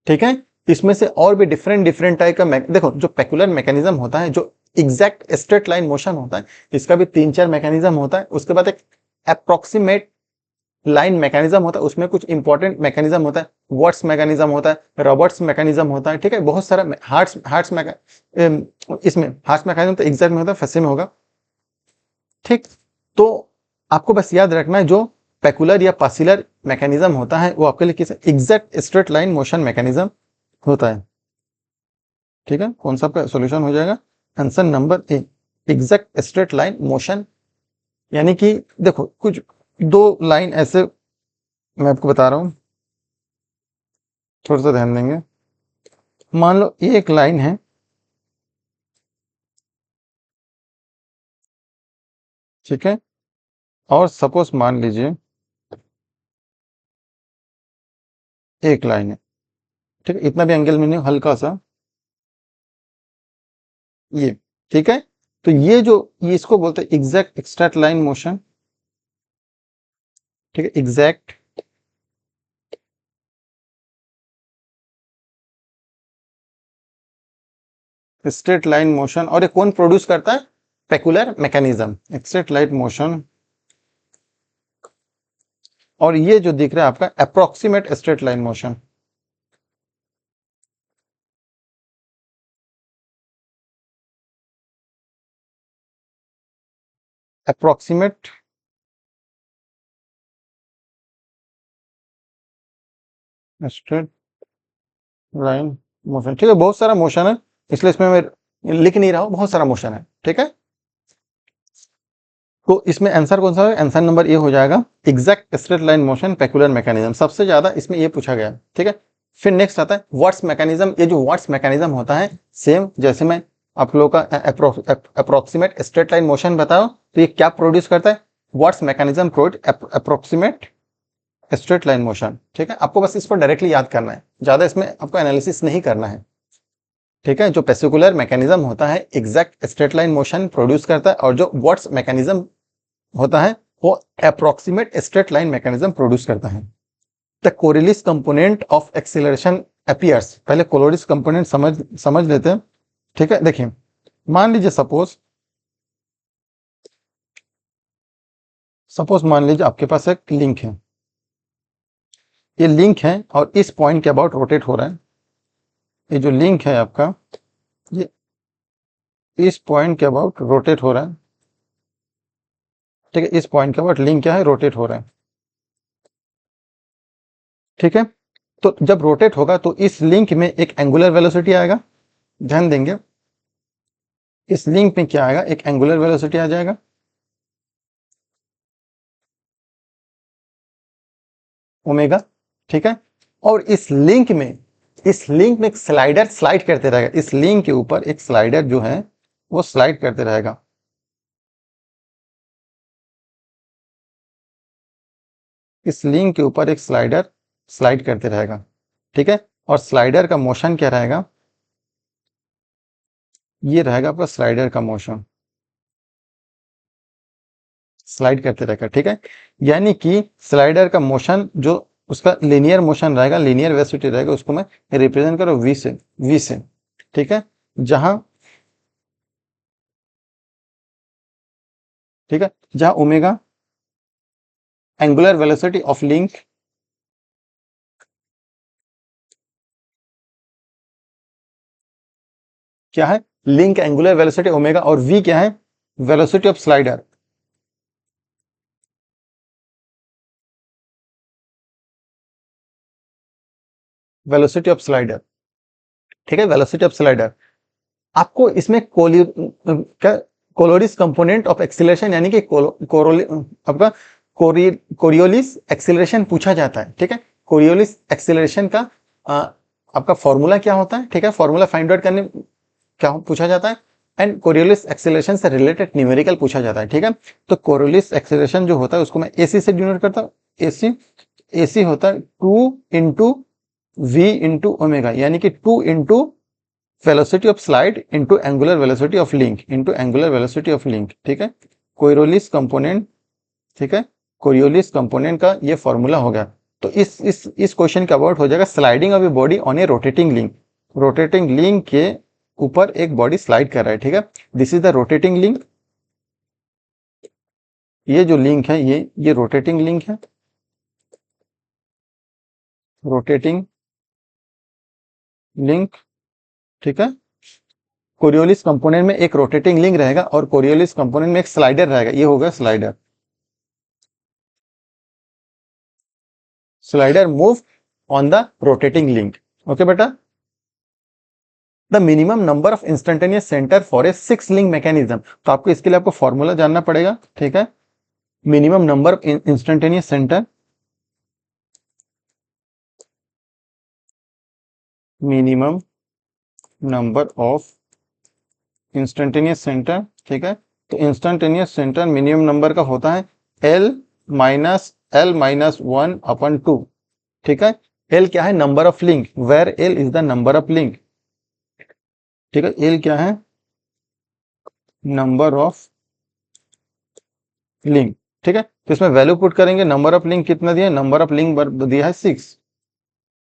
ठीक है, इसमें से और भी डिफरेंट डिफरेंट टाइप का देखो, जो पेकुलर मैकेनिज्म होता है, जो एग्जैक्ट स्ट्रेट लाइन मोशन होता है, इसका भी 3-4 मैकेनिज्म होता है। उसके बाद एक अप्रोक्सीमेट लाइन मैकेनिज्म होता है, उसमें कुछ इंपॉर्टेंट मैकेनिज्म होता है, वर्ड्स मैकेनिज्म होता है, रॉबर्ट्स मैकेनिज्म होता है। ठीक है, बहुत सारा हार्ट्स हार्ट्स इसमें हार्ट्स मैकेनिज्म तो एग्जैक्ट में होता है, फैसे में होगा। ठीक, तो आपको बस याद रखना है, जो पेकुलर या पासिलर मैकेनिज्म होता है वो आपके लिए किस exact straight line motion mechanism होता है। ठीक है, कौन सा आपका सोल्यूशन हो जाएगा? आंसर नंबर ए, एग्जैक्ट स्ट्रेट लाइन मोशन। यानी कि देखो, कुछ दो लाइन ऐसे मैं आपको बता रहा हूं, थोड़ा सा ध्यान देंगे। मान लो ये एक लाइन है, ठीक है, और सपोज मान लीजिए एक लाइन है, ठीक है, इतना भी एंगल में नहीं, हल्का सा ये। ठीक है, तो ये जो ये इसको बोलते हैं एग्जैक्ट स्ट्रेट लाइन मोशन। ठीक है, एग्जैक्ट स्ट्रेट लाइन मोशन। और ये कौन प्रोड्यूस करता है? Peculiar mechanism, straight line motion. और ये जो दिख रहा है आपका approximate straight line motion. Approximate straight line motion. ठीक है, बहुत सारा मोशन है, इसलिए इसमें मैं लिख नहीं रहा हूं, बहुत सारा मोशन है। ठीक है, तो इसमें आंसर कौन सा है? आंसर नंबर ए हो जाएगा, exact straight line motion peculiar mechanism. सबसे ज्यादा इसमें ये पूछा गया। ठीक है, फिर नेक्स्ट आता है व्हाट्स मैकेनिज्म। ये जो व्हाट्स मैकेनिज्म होता है, सेम जैसे मैं आप लोगों का अप्रोक्सीमेट स्ट्रेट लाइन मोशन बताओ, तो ये क्या प्रोड्यूस करता है? What's mechanism produce approximate straight line motion. ठीक है, आपको बस इसको डायरेक्टली याद करना है, ज्यादा इसमें आपको एनालिसिस नहीं करना है। ठीक है, जो पेसिकुलर मैकेनिज्म होता है exact straight line motion produce करता है, और जो व्हाट्स मैकेनिज्म होता है वो approximate straight line mechanism produce करता है। The Coriolis component of acceleration appears. पहले कोरिलिस कंपोनेंट समझ लेते हैं। ठीक है, देखिए, मान लीजिए सपोज मान लीजिए आपके पास एक लिंक है, ये लिंक है और इस पॉइंट के अबाउट रोटेट हो रहा है। ये जो लिंक है आपका, ये इस पॉइंट के अबाउट रोटेट हो रहा है। ठीक है, इस पॉइंट के अबाउट लिंक क्या है? रोटेट हो रहा है। ठीक है, तो जब रोटेट होगा तो इस लिंक में एक एंगुलर वेलोसिटी आएगा, ध्यान देंगे। इस लिंक में क्या आएगा, एक एंगुलर वेलोसिटी आ जाएगा, ओमेगा, ठीक है। और इस लिंक में एक स्लाइडर स्लाइड करते रहेगा, इस लिंक के ऊपर एक स्लाइडर जो है वो स्लाइड करते रहेगा। इस लिंक के ऊपर एक स्लाइडर स्लाइड करते रहेगा, ठीक है। और स्लाइडर का मोशन क्या रहेगा, ये रहेगा आपका स्लाइडर का मोशन, स्लाइड करते रहेगा, ठीक है। यानी कि स्लाइडर का मोशन जो उसका लीनियर मोशन रहेगा, लीनियर वेलोसिटी रहेगा, उसको मैं रिप्रेजेंट करो वी से, ठीक है। जहां, ठीक है, जहां omega angular velocity of link, क्या है, लिंक एंगुलर वेलोसिटी ओमेगा, और वी क्या है, velocity of slider, velocity of slider, ठीक है, वेलोसिटी ऑफ स्लाइडर। आपको इसमें कोलोरिस कंपोनेंट ऑफ एक्सीलरेशन यानी कि आपका कोरियोलिस एक्सीलरेशन पूछा जाता है, ठीक है। कोरियोलिस एक्सीलरेशन का आपका फॉर्मूला क्या होता है, ठीक है, फॉर्मूला फाइंड आउट करने क्या पूछा जाता है, एंड कोरियोलिस एक्सीलरेशन से रिलेटेड न्यूमेरिकल पूछा जाता है, ठीक है। तो कोरियोलिस एक्सीलरेशन जो होता है उसको मैं एसी से डिनोट करता हूँ, एसी होता है 2 × v × ओमेगा, यानी कि 2 × velocity of slide into angular velocity of link, ठीक है। कोरियोलिस कंपोनेंट, ठीक है, कोरियोलिस कंपोनेंट का ये फॉर्मूला हो गया। तो इस क्वेश्चन का अबाउट हो जाएगा sliding of a body on A rotating link, rotating link के ऊपर एक बॉडी स्लाइड कर रहा है, ठीक है। This is the rotating link, ये जो लिंक है ये रोटेटिंग लिंक है, रोटेटिंग लिंक, ठीक है। कोरियोलिस कंपोनेंट में एक रोटेटिंग लिंक रहेगा और कोरियोलिस कंपोनेंट में एक स्लाइडर रहेगा, ये होगा slider, slider move on the rotating link, okay बेटा। The minimum number of instantaneous centre for a 6 link mechanism, तो आपको इसके लिए आपको फॉर्मूला जानना पड़ेगा, ठीक है। Minimum number of instantaneous centre, minimum number of instantaneous centre, ठीक है। तो इंस्टेंटेनियस सेंटर मिनिमम नंबर का होता है L-1/2, ठीक है। L क्या है, number of link, where L is the number of link, ठीक है। L क्या है, नंबर ऑफ लिंक, ठीक है। तो इसमें वैल्यू पुट करेंगे, नंबर ऑफ लिंक कितना दिया, नंबर ऑफ लिंक दिया है 6,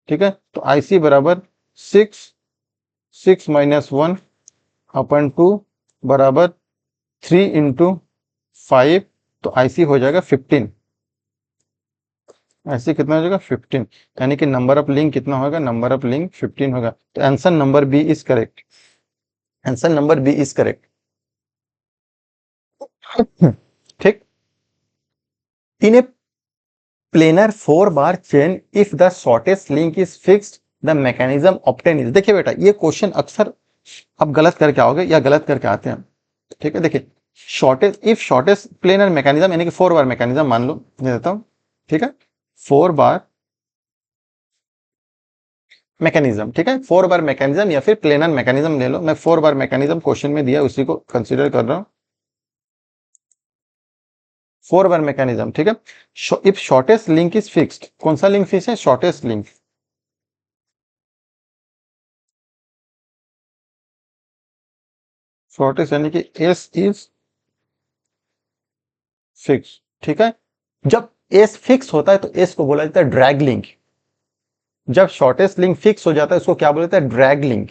ठीक है। तो IC बराबर 6/1/2 बराबर 3 × 5, तो IC हो जाएगा 15, ऐसे कितना हो जाएगा 15, यानी कि नंबर ऑफ लिंक कितना होगा, नंबर ऑफ लिंक 15 होगा। तो answer number B is correct, answer number B is correct, ठीक। In a planar 4 bar chain if the shortest link is fixed the mechanism obtain is, देखिए बेटा ये question अक्सर आप गलत करके आओगे या गलत करके आते हैं, ठीक है। देखिए shortest, if shortest planar mechanism यानी कि 4 बार मैकेनिज्म मान लो, दे देता हूं, ठीक है, 4 बार मैकेनिज्म, ठीक है, 4 बार मैकेनिज्म या फिर प्लेनर मैकेनिज्म ले लो, मैं 4 बार मैकेनिज्म क्वेश्चन में दिया उसी को कंसीडर कर रहा हूं, 4 बार मैकेनिज्म, ठीक है। If shortest link is fixed, कौन सा लिंक फिक्स है, शॉर्टेस्ट लिंक, शॉर्टेस्ट यानी कि एस इज फिक्स, ठीक है। जब एस फिक्स होता है तो एस को बोला जाता है ड्रैग लिंक, जब शॉर्टेस्ट लिंक फिक्स हो जाता है उसको क्या बोला जाता है, ड्रैग लिंक,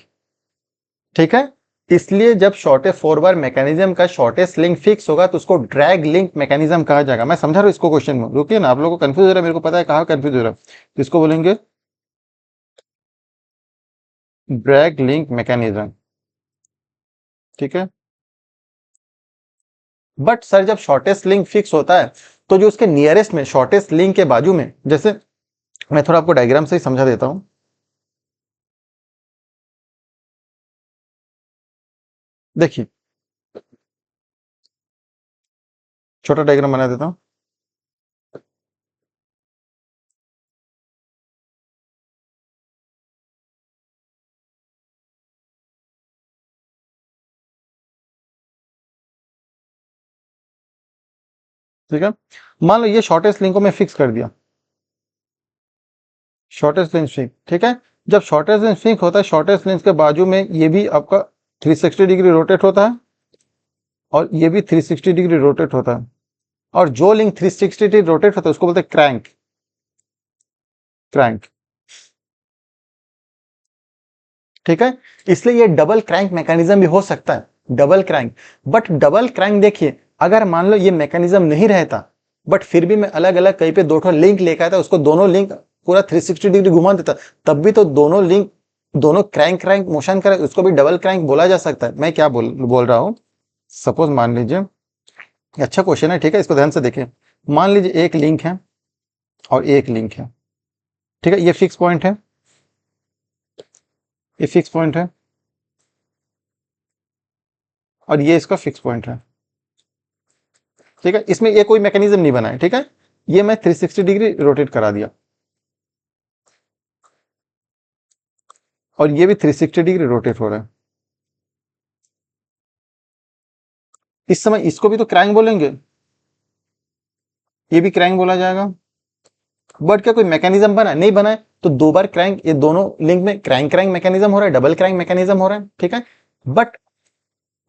ठीक है। इसलिए जब शॉर्टेस्ट 4 बार मैकेनिज्म का शॉर्टेस्ट लिंक फिक्स होगा तो उसको ड्रैग लिंक मैकेनिज्म कहा जाएगा। मैं समझा रहा हूं इसको क्वेश्चन में, रुकिए ना, आप लोगों को कंफ्यूज हो रहा है, मेरे को पता है कहां कंफ्यूज हो रहा है, तो इसको बोलेंगे ड्रैग लिंक मैकेनिज्म, ठीक है। बट सर जब शॉर्टेस्ट लिंक फिक्स होता है तो जो उसके नियरेस्ट में शॉर्टेस्ट लिंक के बाजू में, जैसे मैं थोड़ा आपको डायग्राम से ही समझा देता हूं, देखिए छोटा डायग्राम बना देता हूँ। ठीक है, मान लो ये शॉर्टेस्ट लिंक को मैं फिक्स कर दिया, शॉर्टेस्ट लिंक फिक्स। ठीक है, जब शॉर्टेस्ट लिंक फिक्स होता है, शॉर्टेस्ट लिंक के बाजू में ये भी आपका 360 डिग्री रोटेट होता है और ये भी 360 डिग्री रोटेट होता है, और जो लिंक 360 डिग्री रोटेट होता है उसको बोलते हैं क्रैंक, क्रैंक। ठीक है, इसलिए ये डबल क्रैंक मैकेनिज्म भी हो सकता है, double crank. But double crank देखिए, अगर मान लो ये मैकेनिज्म नहीं रहता, बट फिर भी मैं अलग अलग कहीं पे दो ठो लिंक लेकर आता, उसको दोनों लिंक पूरा 360 डिग्री घुमा देता, तब भी तो दोनों लिंक, दोनों क्रैंक क्रैंक मोशन करे, उसको भी डबल क्रैंक बोला जा सकता है। मैं क्या बोल रहा हूं, सपोज मान लीजिए, अच्छा क्वेश्चन है, ठीक है, इसको ध्यान से देखिए। मान लीजिए एक लिंक है और एक लिंक है, ठीक है, ये फिक्स पॉइंट है, ये फिक्स पॉइंट है, और ये इसका फिक्स पॉइंट है। ठीक है, इसमें ये कोई मैकेनिज्म नहीं बना है। ठीक है, ये मैं 360 डिग्री रोटेट करा दिया, और ये भी 360 डिग्री रोटेट हो रहा है। इस समय इसको भी तो क्रैंक बोलेंगे, ये भी क्रैंक बोला जाएगा। बट क्या कोई मैकेनिज्म बना, नहीं बना है, तो दो बार क्रैंक, ये दोनों लिंक में क्रैंक क्रैंक मैकेनिज्म हो रहा है, डबल क्रैंक मैकेनिज्म हो रहा है। ठीक है, बट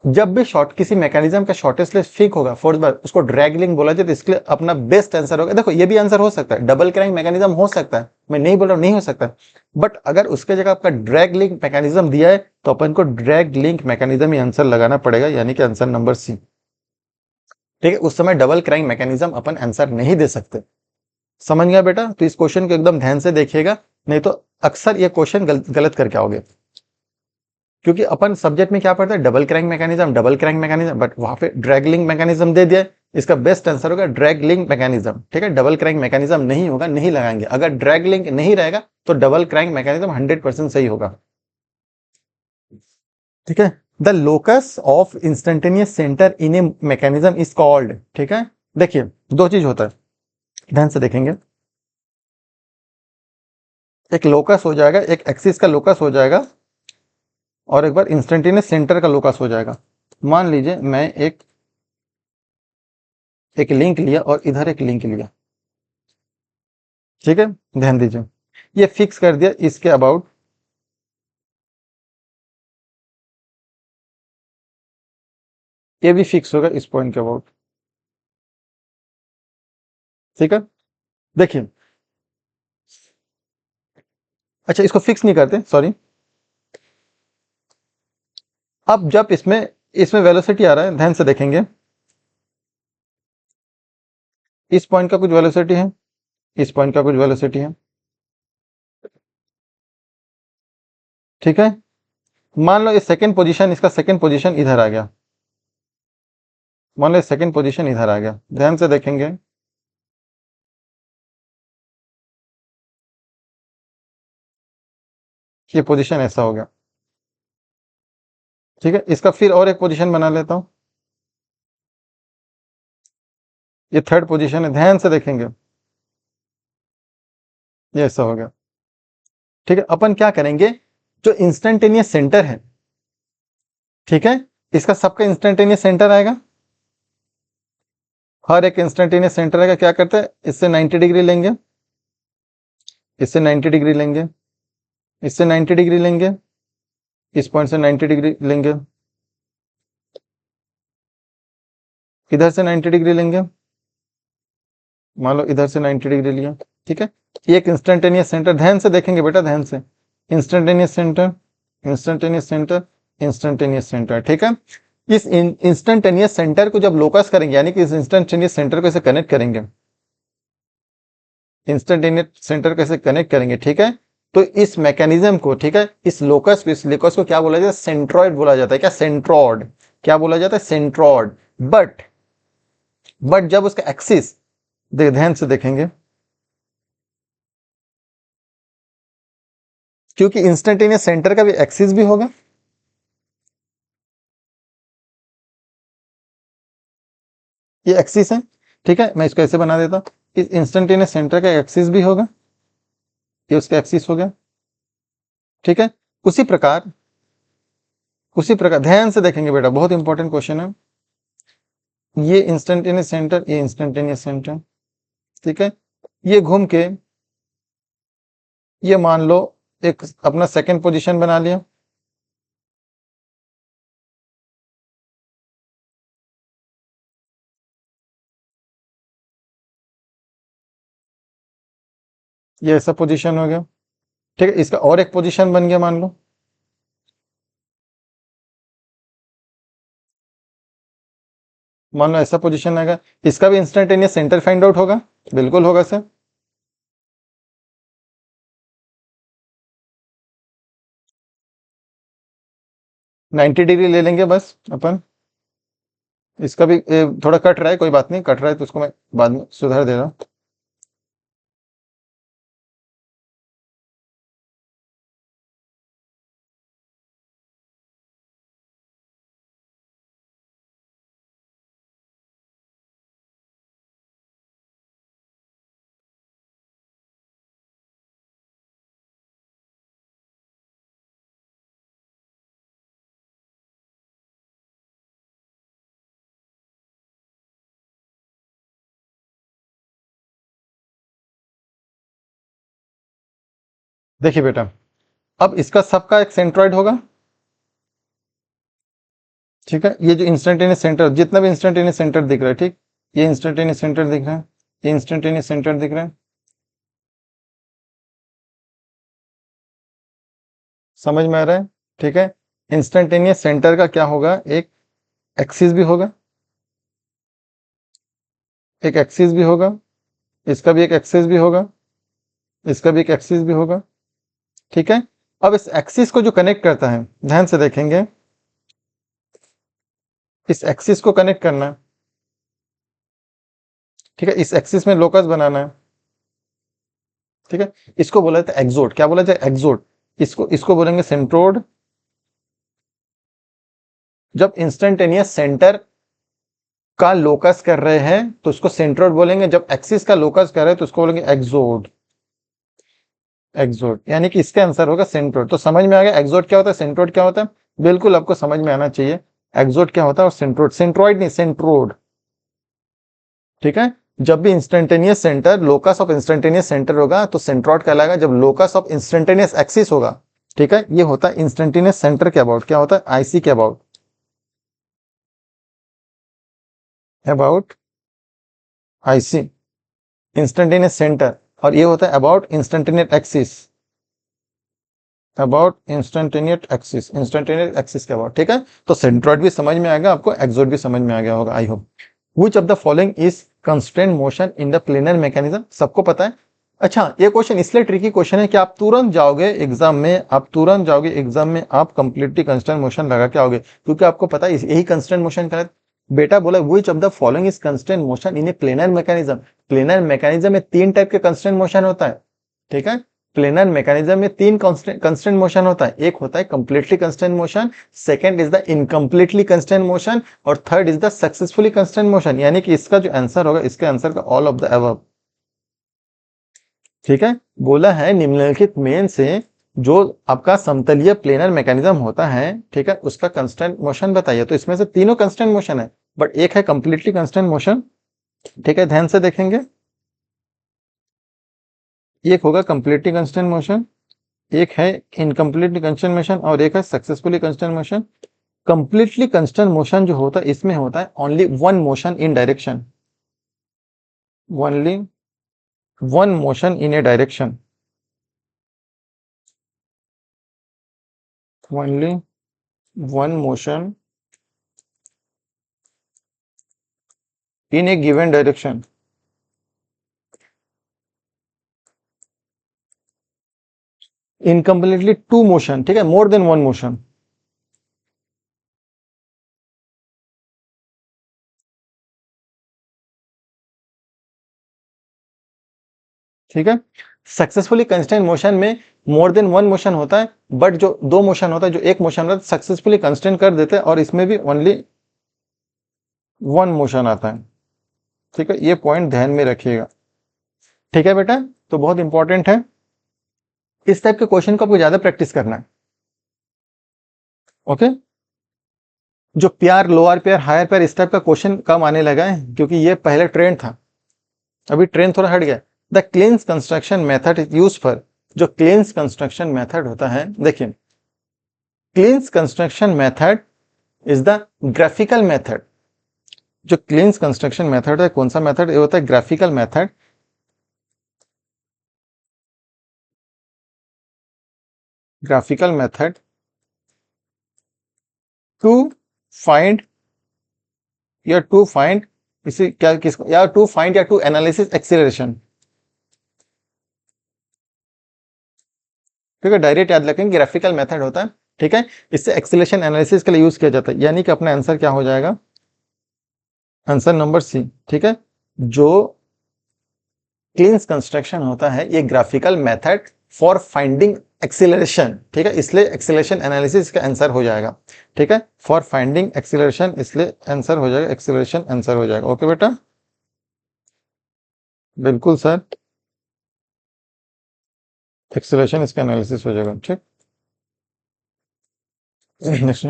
जब भी शॉर्ट किसी मैकेनिज्म का शॉर्टेस्ट लिंक फिक्स होगा फोर्थ बार, उसको ड्रैग लिंक बोला जाए, तो इसके लिए अपना बेस्ट आंसर होगा। देखो ये भी आंसर हो सकता है, डबल क्रैंक मैकेनिज्म हो सकता है, मैं नहीं बोल रहा हूं नहीं हो सकता, बट अगर उसके जगह आपका ड्रैग लिंक मैकेनिज्म दिया है, तो अपन को ड्रैग लिंक मैकेनिज्म ही आंसर लगाना पड़ेगा, यानी कि आंसर नंबर सी। ठीक है, उस समय डबल क्रैंक मैकेनिज्म अपन आंसर नहीं दे सकते। समझ गया बेटा? तो इस क्वेश्चन को एकदम ध्यान से देखिएगा, नहीं तो अक्सर ये क्वेश्चन गलत करके आओगे, क्योंकि अपन सब्जेक्ट में क्या पढ़ते हैं, double crank mechanism, double crank mechanism, but वहां पे ड्रैग लिंक मैकेनिज्म दे दिया। इसका बेस्ट आंसर होगा ड्रैग लिंक मैकेनिज्म। ठीक है, डबल क्रैंक मैकेनिज्म नहीं होगा, नहीं लगाएंगे। अगर ड्रैग लिंक नहीं रहेगा तो डबल क्रैंक मैकेनिज्म 100% सही होगा। ठीक है, the locus of instantaneous centre in a mechanism is called. ठीक है, देखिए दो चीज होता है, ध्यान से देखेंगे। एक लोकस हो जाएगा, एक एक्सिस का लोकस हो जाएगा, और एक बार इंस्टेंटेनियस सेंटर का लोकस हो जाएगा। मान लीजिए मैं एक लिंक लिया और इधर एक लिंक लिया। ठीक है, ध्यान दीजिए, ये फिक्स कर दिया इसके अबाउट, ये भी फिक्स होगा इस पॉइंट के अबाउट। ठीक है, देखिए, अच्छा इसको फिक्स नहीं करते, सॉरी। अब जब इसमें इसमें वेलोसिटी आ रहा है, ध्यान से देखेंगे, इस पॉइंट का कुछ वेलोसिटी है, इस पॉइंट का कुछ वेलोसिटी है। ठीक है, मान लो ये सेकंड पोजीशन, इसका सेकंड पोजीशन इधर आ गया, मान लो सेकंड पोजीशन इधर आ गया, ध्यान से देखेंगे, ये पोजीशन ऐसा हो गया। ठीक है, इसका फिर और एक पोजीशन बना लेता हूं, ये थर्ड पोजीशन है, ध्यान से देखेंगे, ये ऐसा हो गया। ठीक है, अपन क्या करेंगे, जो इंस्टेंटेनियस सेंटर है, ठीक है, इसका सबका इंस्टेंटेनियस सेंटर आएगा, हर एक इंस्टेंटेनियस सेंटर आएगा, क्या करते हैं, इससे 90 डिग्री लेंगे, इससे 90 डिग्री लेंगे, इससे 90 डिग्री लेंगे, इस पॉइंट से 90 डिग्री लेंगे, इधर से 90 डिग्री लेंगे, मान लो इधर से 90 डिग्री लिया। ठीक है, एक इंस्टेंटेनियस सेंटर, ध्यान से देखेंगे बेटा, ध्यान से, instantaneous centre, instantaneous centre, instantaneous centre. ठीक है, इस इंस्टेंटेनियस सेंटर को जब लोकस करेंगे, यानी कि इस इंस्टेंटेनियस सेंटर को ऐसे कनेक्ट करेंगे, इंस्टेंटेनियस सेंटर को ऐसे कनेक्ट करेंगे, ठीक है, तो इस मैकेनिज्म को, ठीक है, इस लोकस को क्या बोला जाता है, सेंट्रॉइड बोला जाता है। क्या, सेंट्रॉइड, क्या बोला जाता है, सेंट्रॉइड। बट जब उसका एक्सिस, ध्यान से देखेंगे, क्योंकि इंस्टेंटेनियस सेंटर का भी एक्सिस भी होगा, ये एक्सिस है, ठीक है। मैं इसको ऐसे बना देता हूँ, इस इंस्टेंटेनियस सेंटर का एक्सिस भी होगा, ये उसका एक्सिस हो गया, ठीक है। उसी प्रकार ध्यान से देखेंगे बेटा, बहुत इंपॉर्टेंट क्वेश्चन है। ये इंस्टेंटेनियस सेंटर, ये इंस्टेंटेनियस सेंटर, ठीक है। ये घूम के ये मान लो एक अपना सेकंड पोजीशन बना लिया, ये ऐसा पोजीशन हो गया, ठीक है। इसका और एक पोजीशन बन गया, मान लो ऐसा पोजीशन आएगा, इसका भी इंस्टेंटेनियस सेंटर फाइंड आउट होगा, बिल्कुल होगा सर। नाइन्टी डिग्री ले लेंगे बस अपन। इसका भी थोड़ा कट रहा है, कोई बात नहीं, कट रहा है तो उसको मैं बाद में सुधार दे रहा हूँ। देखिए बेटा, अब इसका सबका एक सेंट्रॉइड होगा, ठीक है। ये जो इंस्टेंटेनियस सेंटर, जितना भी इंस्टेंटेनियस सेंटर दिख रहा है, ठीक, ये इंस्टेंटेनियस सेंटर दिख रहा है, ये इंस्टेंटेनियस सेंटर दिख रहा है, समझ में आ रहा है, ठीक है। इंस्टेंटेनियस सेंटर का क्या होगा, एक एक्सिस भी होगा, एक एक्सिस भी होगा, इसका भी एक एक्सिस भी होगा, इसका भी एक एक्सिस भी होगा, ठीक है। अब इस एक्सिस को जो कनेक्ट करता है, ध्यान से देखेंगे, इस एक्सिस को कनेक्ट करना है, ठीक है। इस एक्सिस में लोकस बनाना है, ठीक है। इसको बोला जाता है एक्सोड, क्या बोला जाए, एक्सोड। इसको इसको बोलेंगे सेंट्रोड। जब इंस्टेंटेनियस सेंटर का लोकस कर रहे हैं तो उसको सेंट्रोड बोलेंगे, जब एक्सिस का लोकस कर रहे हैं तो उसको बोलेंगे एक्सोड। एक्सोड यानी कि इसका आंसर होगा सेंट्रोड। तो समझ में आ गया एक्सोड क्या होता है, सेंट्रोड क्या होता है, बिल्कुल आपको समझ में आना चाहिए एक्सोड क्या होता है और सेंट्रोड, सेंट्रोइड नहीं, सेंट्रोड, ठीक है। जब भी instantaneous centre, locus of instantaneous centre होगा तो सेंट्रोइड कहलाएगा। जब लोकस ऑफ इंस्टेंटेनियस एक्सिस होगा, ठीक है, ये होता है इंस्टेंटेनियस सेंटर के अबाउट, क्या होता है, आईसी के about, about IC, instantaneous centre. और ये होता है about instantaneous axis, about instantaneous axis, instantaneous axis के अबाउट, ठीक है। तो सेंट्रोइड भी समझ में आएगा आपको, एक्सोड भी समझ में आ गया होगा, I hope. Which of the following is constraint motion in the planar mechanism, सबको पता है। अच्छा, ये क्वेश्चन इसलिए ट्रिकी क्वेश्चन है कि आप तुरंत जाओगे एग्जाम में, आप कंप्लीटली कंस्टेंट मोशन लगा के आओगे, क्योंकि आपको पता है यही कंस्टेंट मोशन का है। बेटा बोला which of the following is constant motion in a planar mechanism. Planar mechanism में तीन टाइप के कंस्टेंट मोशन होता है, ठीक है। प्लेनर मैकेनिज्म में तीन कंस्टेंट मोशन होता है, एक होता है completely constant motion, second is the incompletely constant motion, और third is the successfully constant motion. यानी कि इसका जो आंसर होगा, इसके आंसर का ऑल ऑफ द अबव, ठीक है। बोला है निम्नलिखित में से जो आपका समतलीय प्लेनर मैकेनिज्म होता है, ठीक है, उसका कंस्टेंट मोशन बताइए। तो इसमें से तीनों कंस्टेंट मोशन है, बट एक है कंप्लीटली कंस्टेंट मोशन, ठीक है। ध्यान से देखेंगे, एक होगा कंप्लीटली कंस्टेंट मोशन, एक है इनकम्प्लीटली कंस्टेंट मोशन, और एक है successfully constant motion. Completely constant motion जो होता है, इसमें होता है only one motion in direction, only one motion in a direction, only one motion in a given direction. Incompletely to motion, ठीक है, मोर देन वन मोशन, ठीक है। सक्सेसफुली कंस्टेंट मोशन में मोर देन वन मोशन होता है, but जो दो motion होता है, जो एक मोशन होता है सक्सेसफुली कंस्टेंट कर देते हैं, और इसमें भी ओनली वन मोशन आता है, ठीक है, ये पॉइंट ध्यान में रखिएगा। ठीक है बेटा, तो बहुत इंपॉर्टेंट है, इस टाइप के क्वेश्चन को आपको ज्यादा प्रैक्टिस करना है। ओके, जो प्यार, लोअर पेयर, हायर पेयर, इस टाइप का क्वेश्चन कम आने लगा है, क्योंकि ये पहले ट्रेंड था, अभी ट्रेंड थोड़ा हट गया। The क्लींस construction method is use for, जो क्लींस कंस्ट्रक्शन मेथड होता है, देखिए क्लींस construction method is the graphical method. जो क्लींस कंस्ट्रक्शन मेथड है, कौन सा मेथड? ये होता है graphical method. Graphical method to find या टू फाइंड इसे क्या, किसको, या टू फाइंड या टू एनालिसिस एक्सीलरेशन। ठीक है, डायरेक्ट याद रखेंगे, ग्राफिकल मेथड होता है। ठीक है, इससे एक्सीलरेशन एनालिसिस के लिए यूज किया जाता है, यानी कि अपना आंसर क्या हो जाएगा? Answer number C. ठीक है, जो क्लींस कंस्ट्रक्शन होता है, ये graphical method for finding acceleration. ठीक है, इसलिए एक्सीलरेशन एनालिसिस का आंसर हो जाएगा। ठीक है, फॉर फाइंडिंग एक्सीलरेशन, इसलिए आंसर हो जाएगा, एक्सीलरेशन आंसर हो जाएगा। ओके बेटा, बिल्कुल सर, एक्सीलरेशन इसका एनालिसिस हो जाएगा। ठीक, next,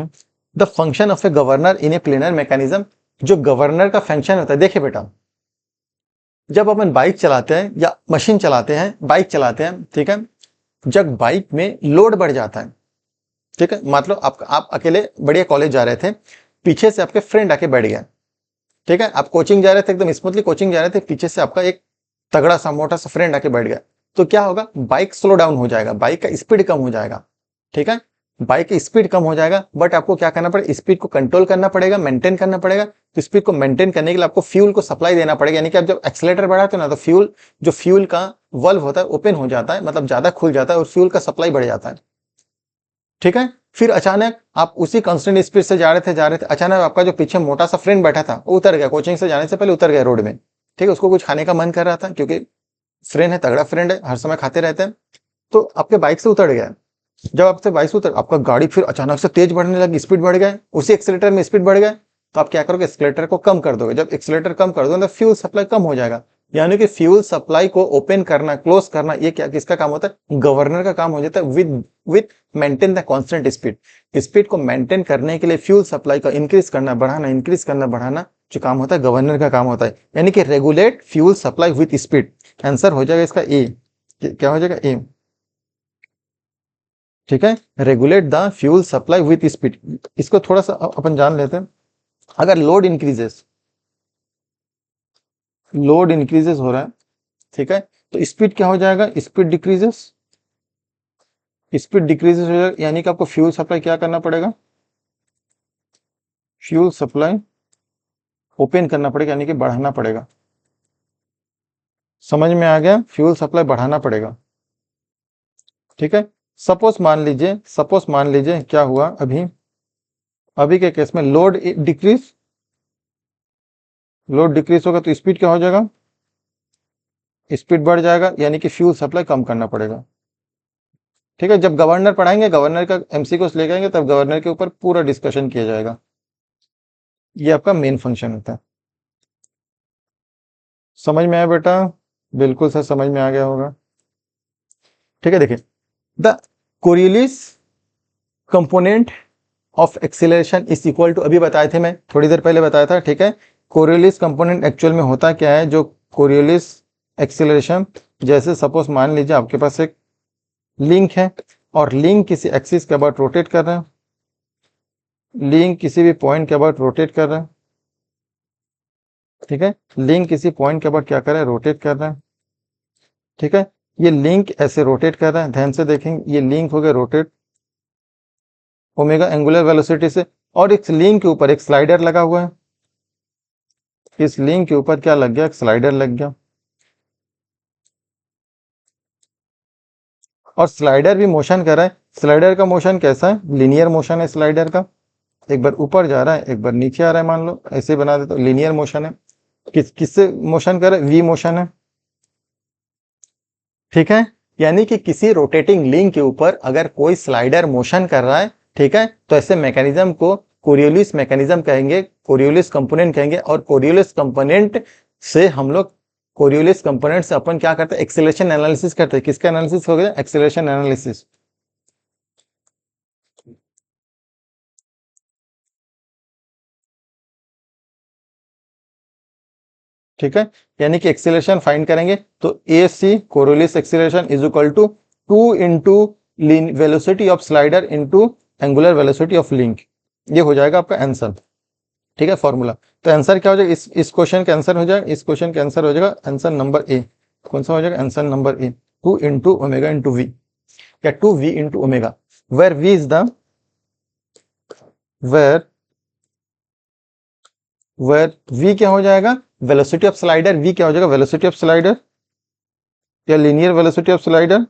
the function of a governor in a planar mechanism. जो गवर्नर का फंक्शन होता है, देखिए बेटा, जब अपन बाइक चलाते हैं या मशीन चलाते हैं, बाइक चलाते हैं, ठीक है, जब बाइक में लोड बढ़ जाता है, ठीक है, मतलब आप अकेले बढ़िया कॉलेज जा रहे थे, पीछे से आपके फ्रेंड आके बैठ गया, ठीक है, आप कोचिंग जा रहे थे, एकदम स्मूथली कोचिंग जा रहे थे, पीछे से आपका एक तगड़ा सा मोटा सा फ्रेंड आके बैठ गया, तो क्या होगा? बाइक स्लो डाउन हो जाएगा, बाइक का स्पीड कम हो जाएगा। ठीक है, बाइक की स्पीड कम हो जाएगा, बट आपको क्या करना पड़ेगा? स्पीड को कंट्रोल करना पड़ेगा, मेंटेन करना पड़ेगा। तो स्पीड को मेंटेन करने के लिए आपको फ्यूल को सप्लाई देना पड़ेगा, यानी कि आप जब एक्सीलरेटर बढ़ाते हो ना, तो फ्यूल, जो फ्यूल का वल्व होता है, ओपन हो जाता है, मतलब ज्यादा खुल जाता है और फ्यूल का सप्लाई बढ़ जाता है। ठीक है, फिर अचानक आप उसी कांस्टेंट स्पीड से जा रहे थे, अचानक आपका जो पीछे मोटा सा फ्रेंड बैठा था, वो उतर गया, कोचिंग से जाने से पहले उतर गया रोड में। ठीक है, उसको कुछ खाने का मन कर रहा था, क्योंकि फ्रेंड है, तगड़ा फ्रेंड है, हर समय खाते रहते हैं, तो आपके बाइक से उतर गया। जब आपसे बाइक से उतर, आपका गाड़ी फिर अचानक से तेज बढ़ने लगी, स्पीड बढ़ गया, उसी एक्सीलेटर में स्पीड बढ़ गया, तो आप क्या करोगे? एक्सीलेटर को कम कर दोगे। जब एक्सीलेटर कम कर दोगे तो फ्यूल सप्लाई कम हो जाएगा, यानी कि फ्यूल सप्लाई को ओपन करना, क्लोज करना, ये क्या, किसका काम होता है? गवर्नर का काम हो जाता है। With maintain the constant speed, speed को मेंटेन करने के लिए फ्यूल सप्लाई का इंक्रीज करना, बढ़ाना, इंक्रीज करना, बढ़ाना, जो काम होता है गवर्नर का काम होता है, यानी कि regulate fuel supply with speed. Answer हो जाएगा इसका ए। क्या हो जाएगा? ए। ठीक है, regulate the fuel supply with speed. इसको थोड़ा सा अपन जान लेते हैं। अगर लोड इंक्रीजेस हो रहा है, ठीक है, तो स्पीड क्या हो जाएगा? स्पीड डिक्रीजेस हो जाएगा, यानी कि आपको फ्यूल सप्लाई क्या करना पड़ेगा? फ्यूल सप्लाई ओपन करना पड़ेगा, यानी कि बढ़ाना पड़ेगा। समझ में आ गया? फ्यूल सप्लाई बढ़ाना पड़ेगा। ठीक है, सपोज मान लीजिए क्या हुआ, अभी के केस में लोड डिक्रीज होगा, तो स्पीड क्या हो जाएगा? स्पीड बढ़ जाएगा, यानी कि फ्यूल सप्लाई कम करना पड़ेगा। ठीक है, जब गवर्नर पढ़ाएंगे, गवर्नर का एमसीक्यूज लेके आएंगे, तब गवर्नर के ऊपर पूरा डिस्कशन किया जाएगा। ये आपका मेन फंक्शन होता है। समझ में आया बेटा? बिल्कुल सर, समझ में आ गया होगा। ठीक है, देखिए, the Coriolis component of acceleration is equal to, अभी बताए थे, मैं थोड़ी देर पहले बताया था। ठीक है, कोरियोलिस कंपोनेंट एक्चुअल में होता क्या है? जो कोरियोलिस एक्सीलरेशन, जैसे सपोज मान लीजिए आपके पास एक लिंक है, और लिंक किसी एक्सिस के अबाउट रोटेट कर रहे हैं, लिंक किसी भी पॉइंट के अबाउट रोटेट कर रहे हैं। ठीक है, लिंक किसी पॉइंट के अबाउट क्या कर रहा है? रोटेट कर रहा है। ठीक है, ये लिंक ऐसे रोटेट कर रहा है, ध्यान से देखेंगे, ये लिंक हो गया रोटेट ओमेगा एंगुलर वेलोसिटी से, और इस लिंक के ऊपर एक स्लाइडर लगा हुआ है, इस लिंक के ऊपर क्या लग गया? एक स्लाइडर लग गया, और स्लाइडर भी मोशन कर रहा है। स्लाइडर का मोशन कैसा है? लीनियर मोशन है स्लाइडर का, एक बार ऊपर जा रहा है, एक बार नीचे आ रहा है, मान लो ऐसे बना देते, तो लीनियर मोशन है। किससे मोशन कर रहा है? वी मोशन है। ठीक है, यानी कि किसी रोटेटिंग लिंक के ऊपर अगर कोई स्लाइडर मोशन कर रहा है, ठीक है, तो ऐसे मैकेनिज्म को कोरियोलिस मैकेनिज्म कहेंगे, कोरियोलिस कंपोनेंट कहेंगे, और कोरियोलिस कंपोनेंट से हम लोग कोरियोलिस कंपोनेंट से अपन क्या करते हैं, एक्सेलरेशन एनालिसिस करते हैं। किसका एनालिसिस हो गया, एक्सेलरेशन एनालिसिस। ठीक है, यानी कि एक्सेलरेशन फाइंड करेंगे तो A C Coriolis acceleration is equal to 2 into velocity of slider into angular velocity of link. ये हो जाएगा आपका आंसर। ठीक है, फॉर्मूला। तो आंसर क्या हो जाएगा, इस क्वेश्चन का आंसर हो जाएगा, इस क्वेश्चन का आंसर हो जाएगा आंसर नंबर ए। कौन सा हो जाएगा, answer number A, 2 into omega into v, या 2v into omega, where v is the where where v क्या हो जाएगा, वेलोसिटी ऑफ स्लाइडर। v क्या हो जाएगा, वेलोसिटी ऑफ स्लाइडर या linear velocity of slider,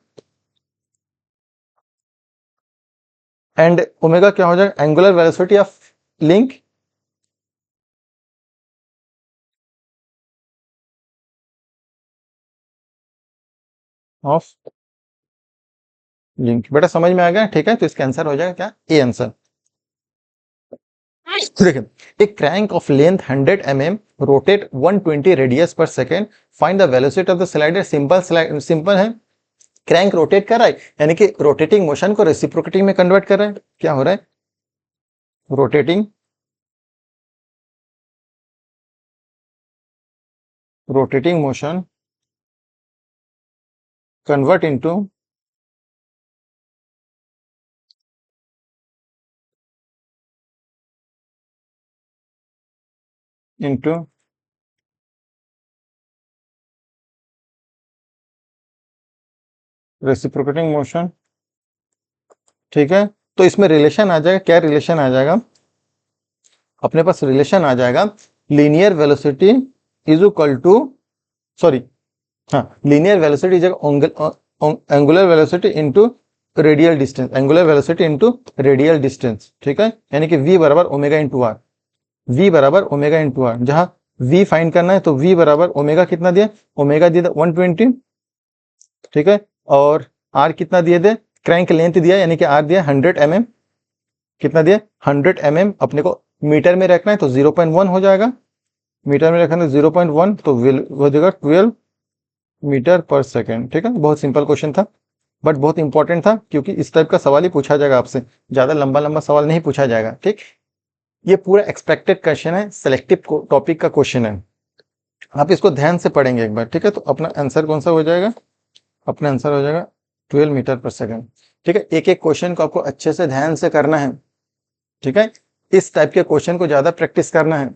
and omega क्या हो जाएगा, angular velocity of link. Of link, बेटा समझ में आ गया। ठीक है, तो इसका आंसर हो जाएगा क्या, ए आंसर। तो देखिए, एक crank of length 100 mm rotate 120 radius पर second, find the velocity of the slider. Simple simple है, क्रैंक रोटेट कर रहा है यानी कि रोटेटिंग मोशन को रेसिप्रोकेटिंग में कन्वर्ट कर रहा है। क्या हो रहा है, rotating rotating motion convert into reciprocating motion. ठीक है, तो इसमें रिलेशन आ जाएगा, क्या रिलेशन आ जाएगा, अपने पास रिलेशन आ जाएगा, linear velocity is equal to, sorry, हाँ, linear velocity is angular velocity into radial distance, angular velocity into radial distance. ठीक है, यानी कि v बराबर ओमेगा इंटू आर, v बराबर ओमेगा इंटू आर, जहां v फाइंड करना है तो v बराबर ओमेगा कितना दिया, ओमेगा दिया 120। ठीक है, और r कितना दिए थे, क्रैंक लेंथ दिया यानी कि r दिया 100 mm, कितना दिया 100 mm, अपने को मीटर में रखना है तो 0.1 हो जाएगा, मीटर में रखना है 0.1 तो हो जाएगा 12 मीटर पर सेकेंड। ठीक है, बहुत सिंपल क्वेश्चन था, बट बहुत इंपॉर्टेंट था, क्योंकि इस टाइप का सवाल ही पूछा जाएगा आपसे, ज्यादा लंबा लंबा सवाल नहीं पूछा जाएगा। ठीक, ये पूरा एक्सपेक्टेड क्वेश्चन है, सिलेक्टिव टॉपिक का क्वेश्चन है, आप इसको ध्यान से पढ़ेंगे एक बार। ठीक है, तो अपना आंसर कौन सा हो जाएगा, अपना आंसर हो जाएगा 12 मीटर पर सेकेंड। ठीक है, एक एक क्वेश्चन को आपको अच्छे से ध्यान से करना है। ठीक है, इस टाइप के क्वेश्चन को ज्यादा प्रैक्टिस करना है।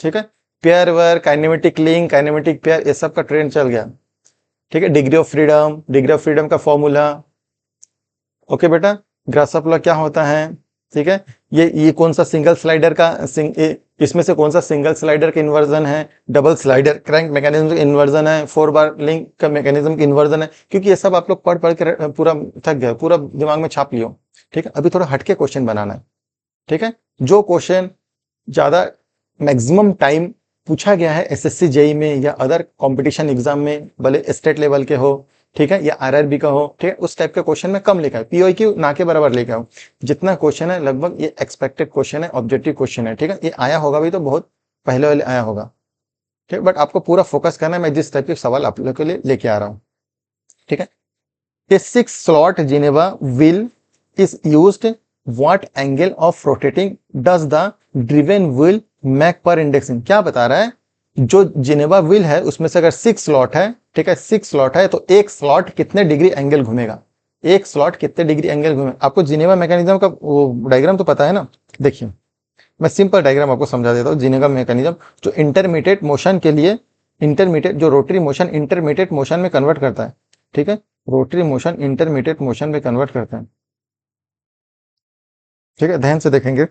ठीक है, पेयर वर, काइनेमेटिक लिंक, काइनेमेटिक पेयर, ये सब का ट्रेंड चल गया। ठीक है, degree of freedom, degree of freedom का फॉर्मूला। ओके बेटा, ग्रासप लॉ क्या होता है। ठीक है, ये कौन सा सिंगल स्लाइडर का इसमें से कौन सा सिंगल स्लाइडर का इन्वर्जन है, डबल स्लाइडर क्रैंक मैकेनिज्म का इन्वर्जन है, 4 बार लिंक का मैकेनिज्म का इन्वर्जन है, क्योंकि ये सब आप लोग पढ़ पढ़ के पूरा थक गए, पूरा दिमाग में छाप लियो। ठीक है, अभी थोड़ा हटके क्वेश्चन बनाना है। ठीक है, जो क्वेश्चन ज्यादा मैक्सिमम टाइम पूछा गया है एसएससी जेई में या अदर कंपटीशन एग्जाम में, भले स्टेट लेवल के हो, ठीक है, या आरआरबी का हो, ठीक है, उस टाइप के क्वेश्चन में कम लेकर आओ, पीओक्यू ना के बराबर लेकर आओ। जितना क्वेश्चन है लगभग ये एक्सपेक्टेड क्वेश्चन है, ऑब्जेक्टिव क्वेश्चन है। ठीक है, ये आया होगा भी तो बहुत पहले वाले आया होगा। ठीक, बट आपको पूरा फोकस करना है, मैं जिस टाइप के सवाल आप लोग के लिए लेके आ रहा हूँ। ठीक है, a 6 slot Geneva wheel is used. What angle of rotating does the driven wheel make per indexing? क्या बता रहा है, जो जिनेवा व्हील है उसमें से अगर 6 स्लॉट है, ठीक है, 6 स्लॉट है तो एक स्लॉट कितने डिग्री एंगल घूमेगा, एक स्लॉट कितने डिग्री एंगल घूमेगा। आपको जिनेवा मैकेनिज्म का वो डायग्राम तो पता है ना, देखिए मैं सिंपल डायग्राम आपको समझा देता हूँ। जिनेवा मैकेनिज्म जो इंटरमीडिएट मोशन के लिए, इंटरमीडिएट जो रोटरी मोशन इंटरमीडिएट मोशन में कन्वर्ट करता है। ठीक है, रोटरी मोशन इंटरमीडिएट मोशन में कन्वर्ट करते हैं। ठीक है, ध्यान से देखेंगे।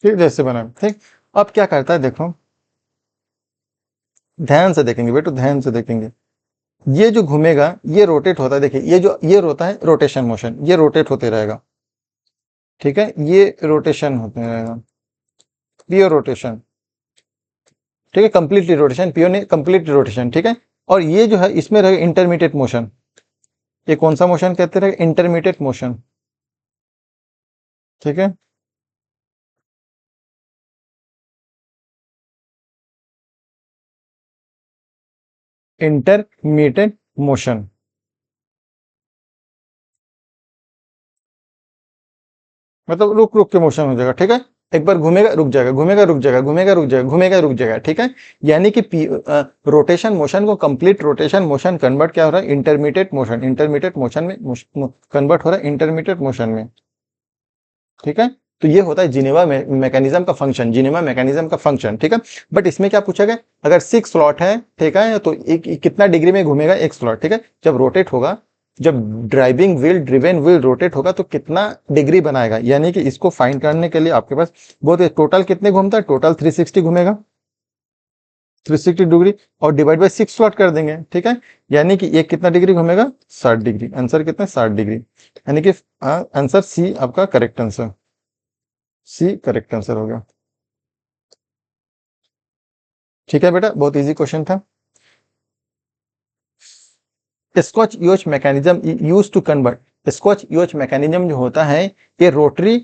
ठीक, जैसे बना, ठीक। अब क्या करता है देखो, ध्यान से देखेंगे बेटो, ध्यान से देखेंगे। ये जो घूमेगा ये रोटेट होता है, देखिए ये होता है रोटेशन मोशन, ये रोटेट होते रहेगा, ठीक है, ये रोटेशन होते रहेगा, प्योर रोटेशन, ठीक है, कंप्लीटली रोटेशन, प्योर नहीं कंप्लीटली रोटेशन, ठीक है। और ये जो है इसमें रहेगा इंटरमीडिएट मोशन, ये कौन सा मोशन कहते रहेगा, इंटरमीडिएट मोशन, ठीक है। इंटरमीडिएट मोशन, मतलब रुक रुक के मोशन हो जाएगा, ठीक है। एक बार घूमेगा रुक जाएगा, घूमेगा रुक जाएगा, घूमेगा रुक जाएगा, घूमेगा रुक जाएगा, ठीक है। यानी कि रोटेशन मोशन को कंप्लीट रोटेशन मोशन कन्वर्ट क्या हो रहा है, इंटरमीडिएट मोशन, इंटरमीडिएट मोशन में कन्वर्ट हो रहा है इंटरमीडिएट मोशन में, ठीक है। तो ये होता है जिनेवा मैकेनिज्म का फंक्शन, जिनेवा मैकेनिज्म का फंक्शन, ठीक है। बट इसमें क्या पूछा गया, अगर 6 स्लॉट है, ठीक है, तो कितना डिग्री में घूमेगा एक स्लॉट, ठीक है। जब रोटेट होगा, जब driving wheel driven wheel rotate होगा तो कितना डिग्री बनाएगा, यानी कि इसको फाइंड करने के लिए आपके पास बहुत, टोटल कितने घूमता है, टोटल 360 घूमेगा, 360 डिग्री, और डिवाइड बाय 6 स्लॉट कर देंगे, ठीक है। यानी कि ये कितना डिग्री घूमेगा, 60 डिग्री, आंसर कितना, 60 डिग्री, यानी कि आंसर सी आपका correct answer, C correct answer हो गया, ठीक है बेटा, बहुत इजी क्वेश्चन था। Scotch yoke mechanism use to convert, Scotch yoke mechanism जो होता है ये रोटरी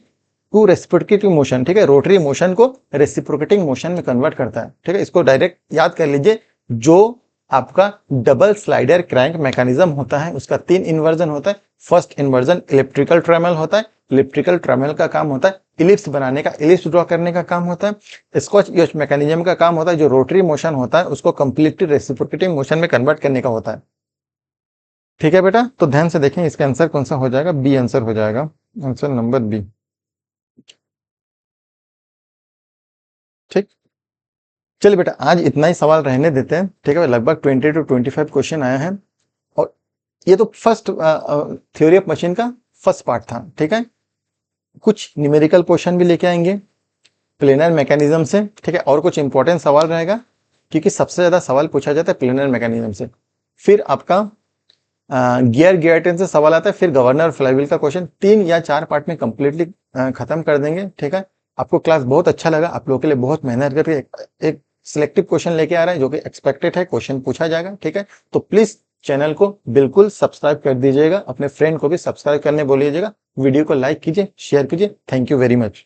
टू रेसिप्रोकेटिंग मोशन, ठीक है, रोटरी मोशन को रेसिप्रोकेटिंग मोशन में कन्वर्ट करता है, ठीक है। इसको डायरेक्ट याद कर लीजिए, जो आपका डबल स्लाइडर क्रैंक मैकेनिज्म होता है उसका 3 इन्वर्जन होता है। फर्स्ट इन्वर्जन इलेक्ट्रिकल ट्रेमल होता है, इलेक्ट्रिकल ट्रेमल का काम होता है इलिप्स बनाने का, इलिप्स ड्रॉ करने का काम होता है। स्कॉच योच मैकेनिज्म का काम होता है जो रोटरी मोशन होता है उसको कंप्लीटली रेसिप्रोकेटिंग मोशन में कन्वर्ट करने का होता है, ठीक है बेटा। तो ध्यान से देखें, इसका आंसर कौन सा हो जाएगा, बी आंसर हो जाएगा, आंसर नंबर बी, ठीक। चलिए बेटा आज इतना ही सवाल रहने देते हैं, ठीक है, लगभग 20 to 25 क्वेश्चन आया है, और ये तो फर्स्ट थ्योरी ऑफ मशीन का फर्स्ट पार्ट था, ठीक है। कुछ न्यूमेरिकल क्वेश्चन भी लेके आएंगे प्लेनर मैकेनिज्म से, ठीक है, और कुछ इंपॉर्टेंट सवाल रहेगा क्योंकि सबसे ज्यादा सवाल पूछा जाता है प्लेनर मैकेनिज्म से। फिर आपका गियर गियरटेन से सवाल आता है, फिर गवर्नर फ्लाईव्हील का क्वेश्चन, 3 या 4 पार्ट में कंप्लीटली खत्म कर देंगे, ठीक है। आपको क्लास बहुत अच्छा लगा, आप लोगों के लिए बहुत मेहनत करके एक सिलेक्टिव क्वेश्चन लेके आ रहे हैं जो कि एक्सपेक्टेड है, क्वेश्चन पूछा जाएगा, ठीक है। तो प्लीज चैनल को बिल्कुल सब्सक्राइब कर दीजिएगा, अपने फ्रेंड को भी सब्सक्राइब करने बोलिएगा, वीडियो को लाइक कीजिए, शेयर कीजिए। Thank you very much.